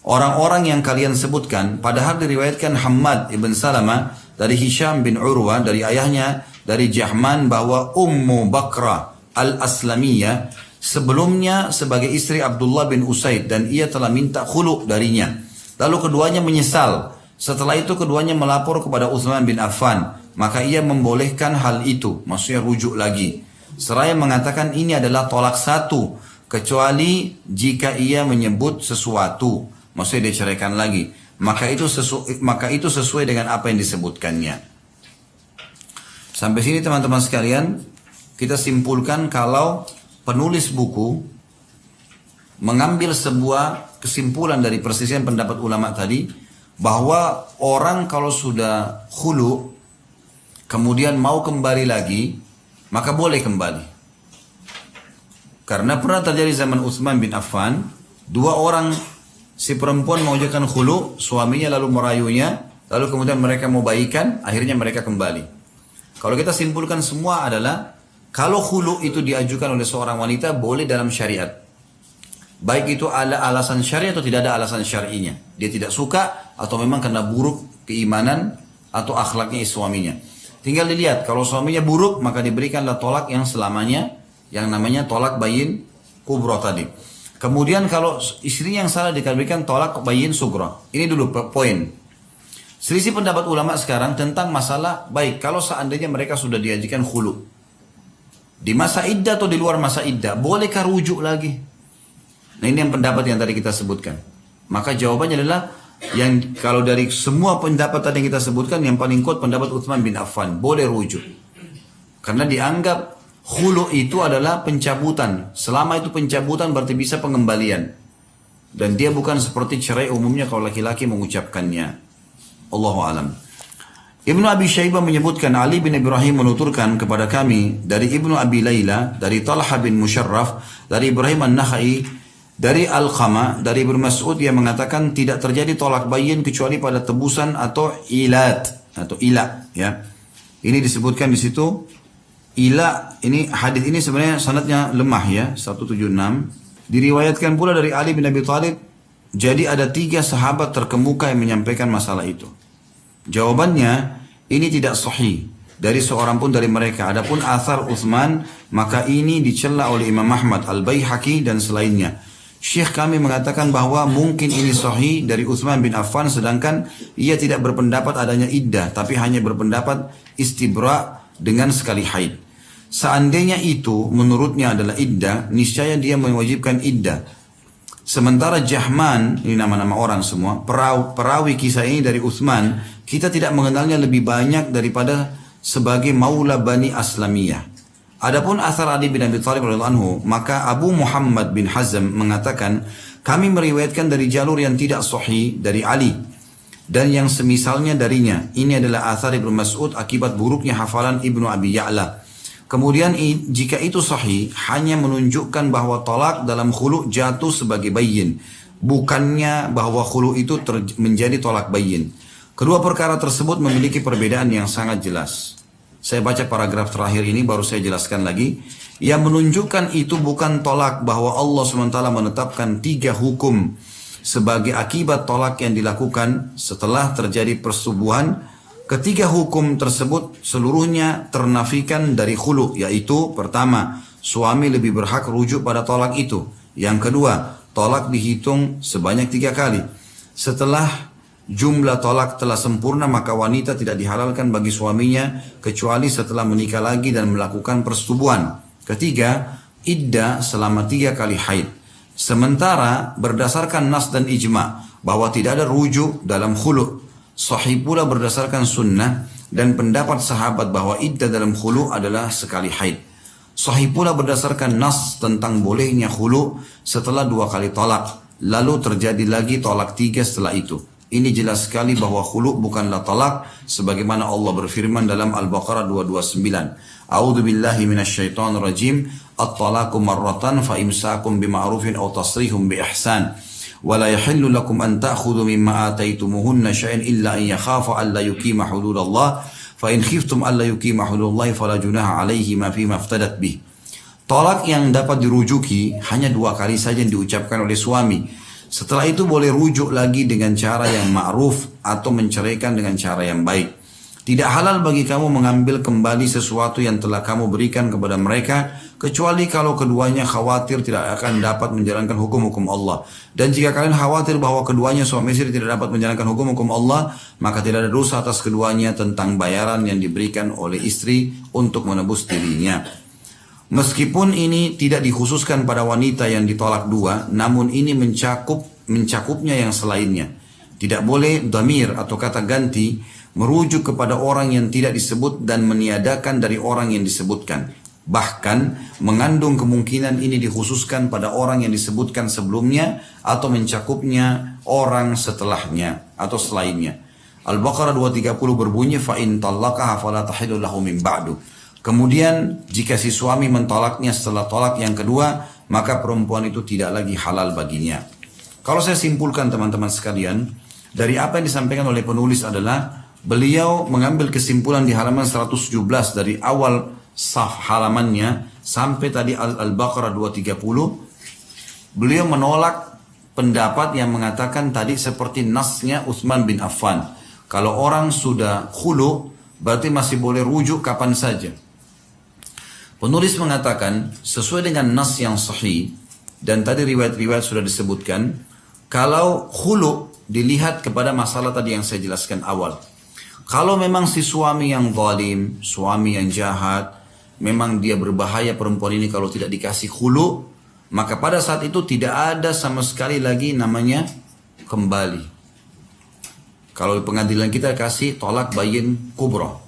orang-orang yang kalian sebutkan, padahal diriwayatkan Hammad ibn Salamah dari Hisham bin Urwa dari ayahnya dari Jahman bahwa Ummu Bakra al-Aslamiyah sebelumnya sebagai istri Abdullah bin Usaid dan ia telah minta khulu darinya. Lalu keduanya menyesal. Setelah itu keduanya melapor kepada Utsman bin Affan, maka ia membolehkan hal itu, maksudnya rujuk lagi. Seraya mengatakan ini adalah tolak 1 kecuali jika ia menyebut sesuatu. Maksudnya dia ceraikan lagi. Maka itu sesuai dengan apa yang disebutkannya. Sampai sini teman-teman sekalian, kita simpulkan kalau penulis buku mengambil sebuah kesimpulan dari persisian pendapat ulama tadi, bahwa orang kalau sudah khulu, kemudian mau kembali lagi, maka boleh kembali. Karena pernah terjadi zaman Utsman bin Affan, 2 orang si perempuan mengajukan khulu, suaminya lalu merayunya, lalu kemudian mereka mau baikan, akhirnya mereka kembali. Kalau kita simpulkan semua adalah, kalau khulu itu diajukan oleh seorang wanita, boleh dalam syariat. Baik itu ada alasan syariat atau tidak ada alasan syar'inya. Dia tidak suka, atau memang karena buruk keimanan, atau akhlaknya suaminya. Tinggal dilihat, kalau suaminya buruk, maka diberikanlah tolak yang selamanya, yang namanya tolak bayin kubro tadi. Kemudian kalau istri yang salah diberikan tolak bayin sugro. Ini dulu poin. Selisih pendapat ulama sekarang tentang masalah baik kalau seandainya mereka sudah diajukan khulu. Di masa iddah atau di luar masa iddah, bolehkah rujuk lagi? Nah ini yang pendapat yang tadi kita sebutkan. Maka jawabannya adalah, yang kalau dari semua pendapat tadi yang kita sebutkan, yang paling kuat pendapat Utsman bin Affan, boleh rujuk. Karena dianggap khulu itu adalah pencabutan. Selama itu pencabutan berarti bisa pengembalian. Dan dia bukan seperti cerai umumnya kalau laki-laki mengucapkannya. Allahu alam. Ibnu Abi Syaibah menyebutkan Ali bin Ibrahim menuturkan kepada kami dari Ibnu Abi Layla, dari Talha bin Musharraf, dari Ibrahim An-Nakhai, dari Al-Qama, dari Ibnu Mas'ud yang mengatakan tidak terjadi tolak bayin kecuali pada tebusan atau ilat atau ila ya. Ini disebutkan di situ ila. Ini hadis ini sebenarnya sanadnya lemah ya, 176. Diriwayatkan pula dari Ali bin Abi Thalib. Jadi ada 3 sahabat terkemuka yang menyampaikan masalah itu. Jawabannya, ini tidak sahih dari seorang pun dari mereka. Adapun athar Utsman, maka ini dicela oleh Imam Ahmad, Al-Baihaqi dan selainnya. Syekh kami mengatakan bahwa mungkin ini sahih dari Utsman bin Affan, sedangkan ia tidak berpendapat adanya iddah, tapi hanya berpendapat istibra dengan sekali haid. Seandainya itu menurutnya adalah iddah, niscaya dia mewajibkan iddah. Sementara Jahman, ini nama-nama orang semua, perawi kisah ini dari Utsman, kita tidak mengenalnya lebih banyak daripada sebagai maula Bani Aslamiyah. Adapun athar Ali bin Abi Thalib radhiyallahu anhu, maka Abu Muhammad bin Hazm mengatakan, kami meriwayatkan dari jalur yang tidak sahih dari Ali dan yang semisalnya darinya. Ini adalah athar Ibnu Mas'ud akibat buruknya hafalan Ibnu Abi Ya'la. Kemudian jika itu sahih, hanya menunjukkan bahwa tolak dalam khulu jatuh sebagai bayyin, bukannya bahwa khulu itu menjadi tolak bayyin. Kedua perkara tersebut memiliki perbedaan yang sangat jelas. Saya baca paragraf terakhir ini baru saya jelaskan lagi. Yang menunjukkan itu bukan tolak bahwa Allah SWT menetapkan 3 hukum sebagai akibat tolak yang dilakukan setelah terjadi persetubuhan. Ketiga hukum tersebut seluruhnya ternafikan dari khulu, yaitu pertama, suami lebih berhak rujuk pada tolak itu. Yang kedua, tolak dihitung sebanyak 3 kali. Setelah jumlah tolak telah sempurna, maka wanita tidak dihalalkan bagi suaminya kecuali setelah menikah lagi dan melakukan persetubuhan. Ketiga, iddah selama 3 kali haid. Sementara berdasarkan nas dan ijma bahwa tidak ada rujuk dalam khulu. Sahih pula berdasarkan sunnah dan pendapat sahabat bahwa iddah dalam khulu adalah sekali haid. Sahih pula berdasarkan nas tentang bolehnya khulu setelah 2 kali tolak. Lalu terjadi lagi tolak 3 setelah itu. Ini jelas sekali bahwa khulu bukanlah talak sebagaimana Allah berfirman dalam Al-Baqarah 229. A'udzu billahi minasyaitonir rajim. At-talaqu marratan fa imsakum bima'rufin aw tasrihum bi ihsan. Wa la yahillu lakum an ta'khudhu mimma ataytumuhunna syai'an illa an yakhafa an la yuqima hududallah. Fa in khiftum an la yuqima hududallah fala junaha 'alaihima fima iftadat bih. Talak yang dapat dirujuki hanya 2 kali saja yang diucapkan oleh suami. Setelah itu boleh rujuk lagi dengan cara yang ma'ruf atau menceraikan dengan cara yang baik. Tidak halal bagi kamu mengambil kembali sesuatu yang telah kamu berikan kepada mereka, kecuali kalau keduanya khawatir tidak akan dapat menjalankan hukum-hukum Allah. Dan jika kalian khawatir bahwa keduanya suami istri tidak dapat menjalankan hukum-hukum Allah, maka tidak ada dosa atas keduanya tentang bayaran yang diberikan oleh istri untuk menebus dirinya. Meskipun ini tidak dikhususkan pada wanita yang ditolak 2, namun ini mencakupnya yang selainnya. Tidak boleh dhamir atau kata ganti merujuk kepada orang yang tidak disebut dan meniadakan dari orang yang disebutkan. Bahkan mengandung kemungkinan ini dikhususkan pada orang yang disebutkan sebelumnya atau mencakupnya orang setelahnya atau selainnya. Al-Baqarah 230 berbunyi fa in talaqaha fala tahillu lahu min ba'du. Kemudian jika si suami mentolaknya setelah tolak yang kedua, maka perempuan itu tidak lagi halal baginya. Kalau saya simpulkan teman-teman sekalian, dari apa yang disampaikan oleh penulis adalah beliau mengambil kesimpulan di halaman 117 dari awal saf halamannya sampai tadi Al-Baqarah 230. Beliau menolak pendapat yang mengatakan tadi seperti nasnya Utsman bin Affan. Kalau orang sudah khulu, berarti masih boleh rujuk kapan saja. Penulis mengatakan sesuai dengan nas yang sahih dan tadi riwayat-riwayat sudah disebutkan, kalau khulu dilihat kepada masalah tadi yang saya jelaskan awal. Kalau memang si suami yang zalim, suami yang jahat, memang dia berbahaya perempuan ini kalau tidak dikasih khulu, maka pada saat itu tidak ada sama sekali lagi namanya kembali. Kalau pengadilan kita kasih tolak bayin kubro.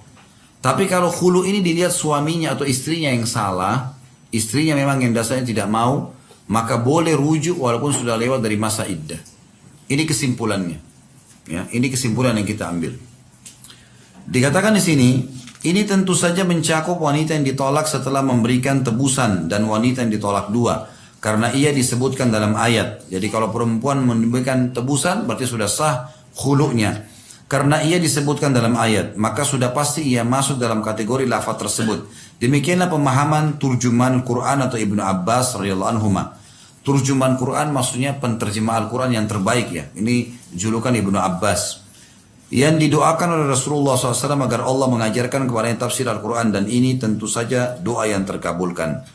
Tapi kalau khulu ini dilihat suaminya atau istrinya yang salah, istrinya memang yang dasarnya tidak mau, maka boleh rujuk walaupun sudah lewat dari masa iddah. Ini kesimpulannya. Ya, ini kesimpulan yang kita ambil. Dikatakan di sini, ini tentu saja mencakup wanita yang ditolak setelah memberikan tebusan dan wanita yang ditolak 2. Karena ia disebutkan dalam ayat. Jadi kalau perempuan memberikan tebusan berarti sudah sah khulu'nya. Karena ia disebutkan dalam ayat, maka sudah pasti ia masuk dalam kategori lafaz tersebut. Demikianlah pemahaman turjuman Quran atau Ibnu Abbas radhiyallahu anhuma. Turjuman Quran maksudnya penterjemah Al-Quran yang terbaik ya. Ini julukan Ibnu Abbas. Yang didoakan oleh Rasulullah SAW agar Allah mengajarkan kepada tafsir Al-Quran, dan ini tentu saja doa yang terkabulkan.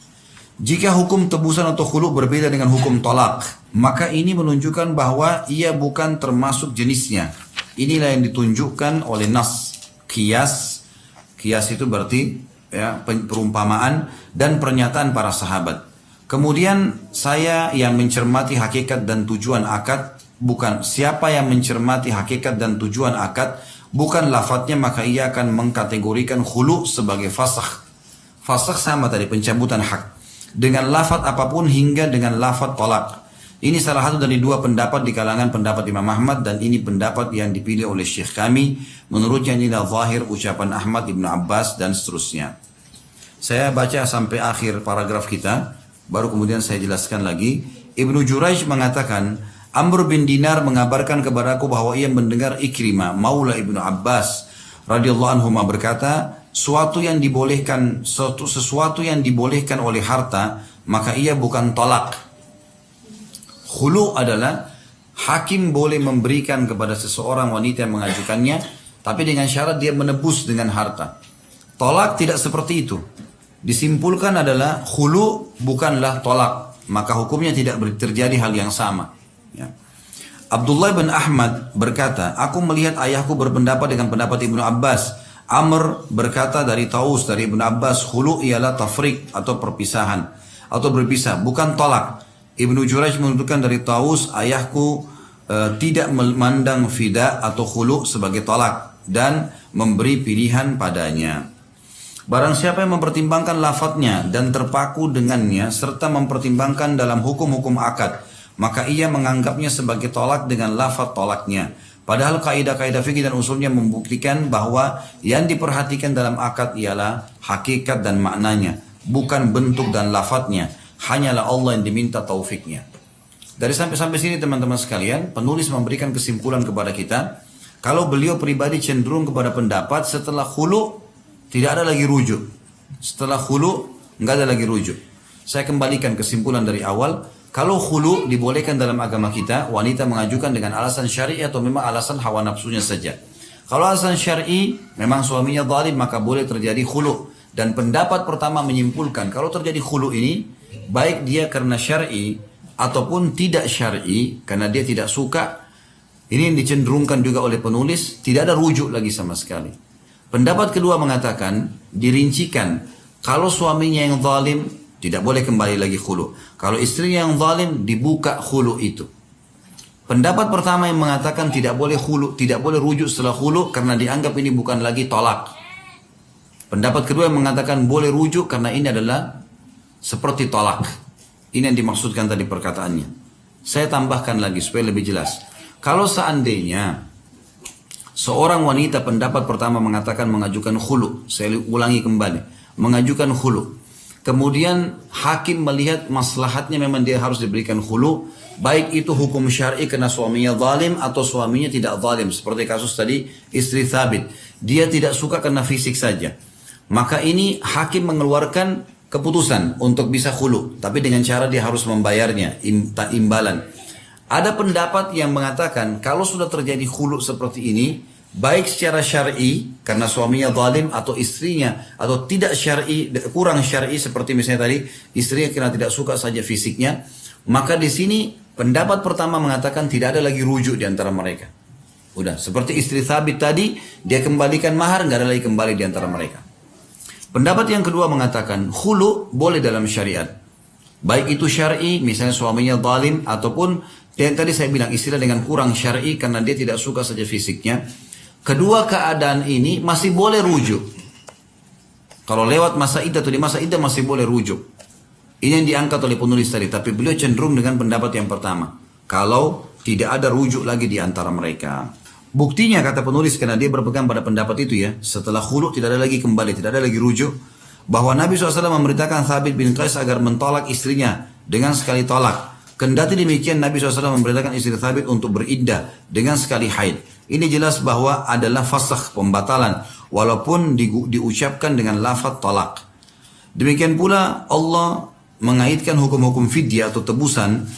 Jika hukum tebusan atau khulu berbeda dengan hukum tolak, maka ini menunjukkan bahwa ia bukan termasuk jenisnya. Inilah yang ditunjukkan oleh nas, qiyas. Qiyas itu berarti ya, perumpamaan dan pernyataan para sahabat. Kemudian saya yang mencermati hakikat dan tujuan akad, bukan siapa yang mencermati hakikat dan tujuan akad, bukan lafadznya, maka ia akan mengkategorikan khulu sebagai fasakh. Fasakh sama tadi, pencabutan hak. Dengan lafadz apapun hingga dengan lafadz tolak. Ini salah satu dari 2 pendapat di kalangan pendapat Imam Ahmad, dan ini pendapat yang dipilih oleh Syekh kami. Menurutnya inilah zahir ucapan Ahmad, Ibnu Abbas dan seterusnya. Saya baca sampai akhir paragraf kita, baru kemudian saya jelaskan lagi. Ibnu Jurayj mengatakan, Amr bin Dinar mengabarkan kepadaku bahwa ia mendengar Ikrimah, Maula Ibnu Abbas radhiyallahu anhu berkata, sesuatu yang dibolehkan oleh harta, maka ia bukan tolak. Khulu adalah hakim boleh memberikan kepada seseorang wanita yang mengajukannya, tapi dengan syarat dia menebus dengan harta. Tolak tidak seperti itu. Disimpulkan adalah khulu bukanlah tolak, maka hukumnya tidak terjadi hal yang sama. Ya. Abdullah bin Ahmad berkata, aku melihat ayahku berpendapat dengan pendapat Ibnu Abbas. Amr berkata dari Taus, dari Ibnu Abbas, khulu ialah tafriq atau perpisahan, atau berpisah, bukan tolak. Ibnu Jurayj menunjukkan dari Taus, ayahku tidak memandang fida atau khulu sebagai tolak dan memberi pilihan padanya. Barang siapa yang mempertimbangkan lafadznya dan terpaku dengannya serta mempertimbangkan dalam hukum-hukum akad, maka ia menganggapnya sebagai tolak dengan lafadz tolaknya. Padahal kaidah-kaidah fikih dan usulnya membuktikan bahwa yang diperhatikan dalam akad ialah hakikat dan maknanya, bukan bentuk dan lafadznya. Hanyalah Allah yang diminta taufiknya. Dari sampai sini teman-teman sekalian, penulis memberikan kesimpulan kepada kita, kalau beliau pribadi cenderung kepada pendapat setelah khulu tidak ada lagi rujuk. Setelah khulu nggak ada lagi rujuk. Saya kembalikan kesimpulan dari awal. Kalau khulu dibolehkan dalam agama kita, wanita mengajukan dengan alasan syar'i atau memang alasan hawa nafsunya saja. Kalau alasan syar'i, memang suaminya zalim, maka boleh terjadi khulu. Dan pendapat pertama menyimpulkan kalau terjadi khulu ini, baik dia karena syar'i ataupun tidak syar'i, karena dia tidak suka, ini yang dicenderungkan juga oleh penulis, tidak ada rujuk lagi sama sekali. Pendapat kedua mengatakan, dirincikan, kalau suaminya yang zalim, tidak boleh kembali lagi khulu. Kalau istrinya yang zalim, dibuka khulu itu. Pendapat pertama yang mengatakan tidak boleh khulu, tidak boleh rujuk setelah khulu, karena dianggap ini bukan lagi tolak. Pendapat kedua yang mengatakan boleh rujuk, karena ini adalah seperti tolak. Ini yang dimaksudkan tadi perkataannya. Saya tambahkan lagi supaya lebih jelas. Kalau seandainya seorang wanita pendapat pertama mengatakan mengajukan khulu, saya ulangi kembali, mengajukan khulu. Kemudian hakim melihat maslahatnya memang dia harus diberikan khulu, baik itu hukum syar'i karena suaminya zalim atau suaminya tidak zalim. Seperti kasus tadi istri Thabit, dia tidak suka karena fisik saja. Maka ini hakim mengeluarkan keputusan untuk bisa khulu, tapi dengan cara dia harus membayarnya, imbalan. Ada pendapat yang mengatakan kalau sudah terjadi khulu seperti ini, baik secara syar'i karena suaminya zalim atau istrinya atau tidak syar'i, kurang syar'i seperti misalnya tadi istrinya karena tidak suka saja fisiknya, maka di sini pendapat pertama mengatakan tidak ada lagi rujuk di antara mereka. Udah seperti istri Thabit tadi, dia kembalikan mahar, nggak ada lagi kembali di antara mereka. Pendapat yang kedua mengatakan khulu boleh dalam syariat, baik itu syar'i misalnya suaminya zalim ataupun yang tadi saya bilang istilah dengan kurang syar'i karena dia tidak suka saja fisiknya. Kedua keadaan ini masih boleh rujuk. Kalau lewat masa iddah atau di masa iddah masih boleh rujuk. Ini yang diangkat oleh penulis tadi, tapi beliau cenderung dengan pendapat yang pertama. Kalau tidak ada rujuk lagi di antara mereka. Buktinya kata penulis karena dia berpegang pada pendapat itu ya, setelah khulu tidak ada lagi kembali, tidak ada lagi rujuk, bahwa Nabi SAW memerintahkan Thabit bin Qais agar mentolak istrinya dengan sekali tolak. Kendati demikian Nabi SAW memerintahkan istri Thabit untuk beriddah dengan sekali haid. Ini jelas bahwa adalah fasakh, pembatalan, walaupun diucapkan dengan lafaz tolak. Demikian pula Allah mengaitkan hukum-hukum fidyah atau tebusan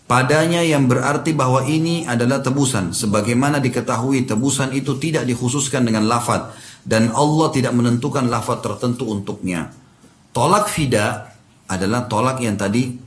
padanya yang berarti bahwa ini adalah tebusan. Sebagaimana diketahui tebusan itu tidak dikhususkan dengan lafaz dan Allah tidak menentukan lafaz tertentu untuknya. Tolak fida adalah tolak yang tadi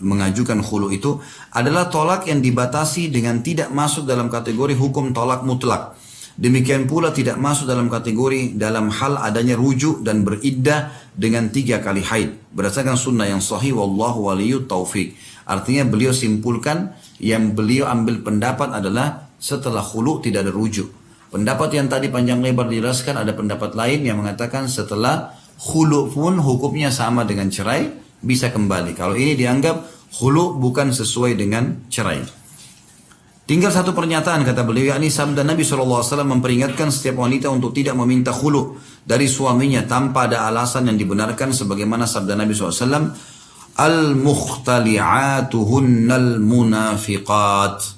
mengajukan khulu itu adalah tolak yang dibatasi dengan tidak masuk dalam kategori hukum tolak mutlak. Demikian pula tidak masuk dalam kategori dalam hal adanya rujuk dan beriddah dengan 3 kali haid berdasarkan sunnah yang sahih, wallahu waliyut taufik. Artinya beliau simpulkan yang beliau ambil pendapat adalah setelah khulu tidak ada rujuk. Pendapat yang tadi panjang lebar dijelaskan, ada pendapat lain yang mengatakan setelah khulu pun hukumnya sama dengan cerai, bisa kembali. Kalau ini dianggap khulu bukan sesuai dengan cerai. Tinggal satu pernyataan kata beliau, yakni sabda Nabi SAW memperingatkan setiap wanita untuk tidak meminta khulu dari suaminya tanpa ada alasan yang dibenarkan, sebagaimana sabda Nabi SAW, al-mukhtali'atuhunnal munafiqat.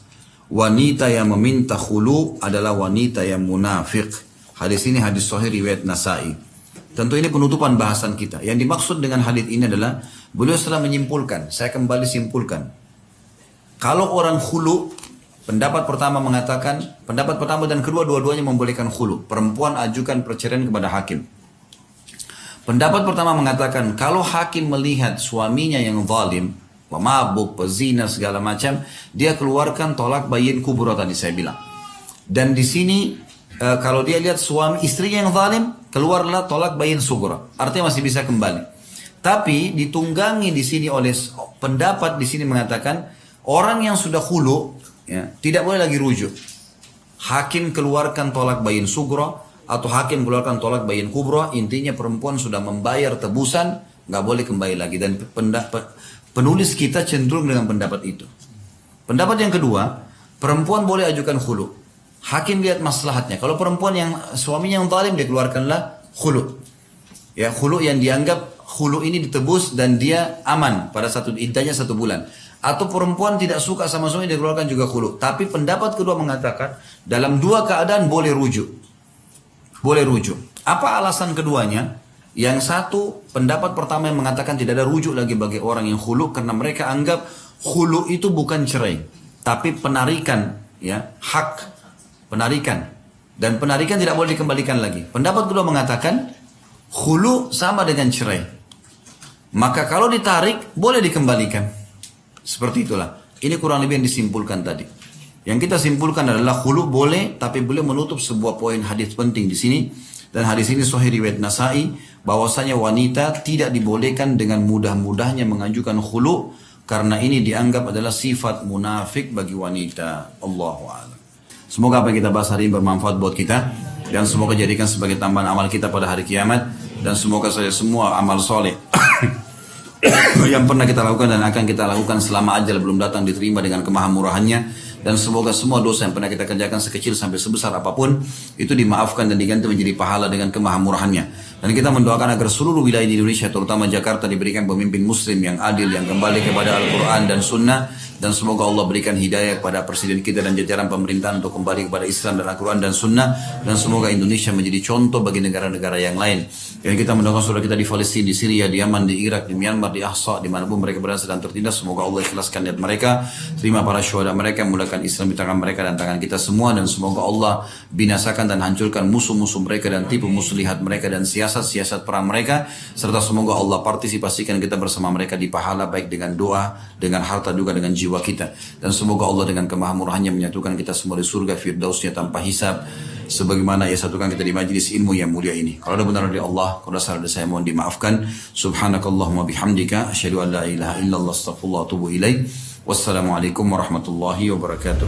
Wanita yang meminta khulu adalah wanita yang munafik. Hadis ini hadis sahih riwayat Nasa'i. Tentu ini penutupan bahasan kita. Yang dimaksud dengan hadis ini adalah beliau setelah menyimpulkan, saya kembali simpulkan. Kalau orang khulu, pendapat pertama dan kedua dua-duanya membolehkan khulu. Perempuan ajukan perceraian kepada hakim. Pendapat pertama mengatakan kalau hakim melihat suaminya yang zalim, pemabuk, pezina segala macam, dia keluarkan tolak bayin kubra tadi saya bilang. Dan di sini kalau dia lihat suami istrinya yang zalim, keluarlah tolak bayin sugra. Artinya masih bisa kembali. Tapi ditunggangi di sini oleh pendapat di sini mengatakan orang yang sudah khulu, ya, tidak boleh lagi rujuk. Hakim keluarkan tolak bayin sugra atau hakim keluarkan tolak bayin kubra, intinya perempuan sudah membayar tebusan, nggak boleh kembali lagi. Dan penulis kita cenderung dengan pendapat itu. Pendapat yang kedua, perempuan boleh ajukan khulu. Hakim lihat maslahatnya. Kalau perempuan yang suaminya yang zalim, dia keluarkanlah khulu. Ya, khulu yang dianggap khulu ini ditebus dan dia aman pada iddahnya 1 bulan. Atau perempuan tidak suka sama suami, dia keluarkan juga khulu. Tapi pendapat kedua mengatakan dalam 2 keadaan boleh rujuk. Boleh rujuk. Apa alasan keduanya? Yang satu, pendapat pertama yang mengatakan tidak ada rujuk lagi bagi orang yang khulu, karena mereka anggap khulu itu bukan cerai, tapi penarikan, ya, hak penarikan, dan penarikan tidak boleh dikembalikan lagi. Pendapat kedua mengatakan khulu sama dengan cerai, maka kalau ditarik boleh dikembalikan. Seperti itulah. Ini kurang lebih yang disimpulkan tadi. Yang kita simpulkan adalah khulu boleh, tapi beliau menutup sebuah poin hadis penting di sini. Dan hadis ini sahih riwayat Nasa'i, bahwasanya wanita tidak dibolehkan dengan mudah-mudahnya mengajukan khulu, karena ini dianggap adalah sifat munafik bagi wanita. Allahu a'lam. Semoga apa yang kita bahas hari ini bermanfaat buat kita, dan semoga jadikan sebagai tambahan amal kita pada hari kiamat, dan semoga saja semua amal soleh yang pernah kita lakukan dan akan kita lakukan selama ajal belum datang diterima dengan kemahamurahannya. Dan semoga semua dosa yang pernah kita kerjakan sekecil sampai sebesar apapun itu dimaafkan dan diganti menjadi pahala dengan kemahamurahannya. Dan kita mendoakan agar seluruh wilayah di Indonesia, terutama Jakarta, diberikan pemimpin muslim yang adil, yang kembali kepada Al-Quran dan Sunnah. Dan semoga Allah berikan hidayah kepada presiden kita dan jajaran pemerintahan untuk kembali kepada Islam dan Al-Quran dan Sunnah. Dan semoga Indonesia menjadi contoh bagi negara-negara yang lain. Dan kita mendoakan saudara kita di Palestina, di Syria, di Yaman, di Irak, di Myanmar, di Ahsa, dimanapun mereka berada sedang tertindas. Semoga Allah ikhlaskan niat mereka, terima para syuhada mereka, mulakan Islam di tangan mereka dan tangan kita semua. Dan semoga Allah binasakan dan hancurkan musuh-musuh mereka dan tipu muslihat mereka dan siasat-siasat perang mereka. Serta semoga Allah partisipasikan kita bersama mereka di pahala, baik dengan doa, dengan harta, juga dengan jiwa kita. Dan semoga Allah dengan kemahamurahannya menyatukan kita semua di surga firdausnya tanpa hisab, sebagaimana ia satukan kita di majlis ilmu yang mulia ini. Kalau ada benar dari Allah, kalau ada salah dari saya mohon dimaafkan. Subhanakallahumma bihamdika asyhadu an la ilaha illallah astaghfirullah wa atubu ilaik. Wassalamualaikum warahmatullahi wabarakatuh.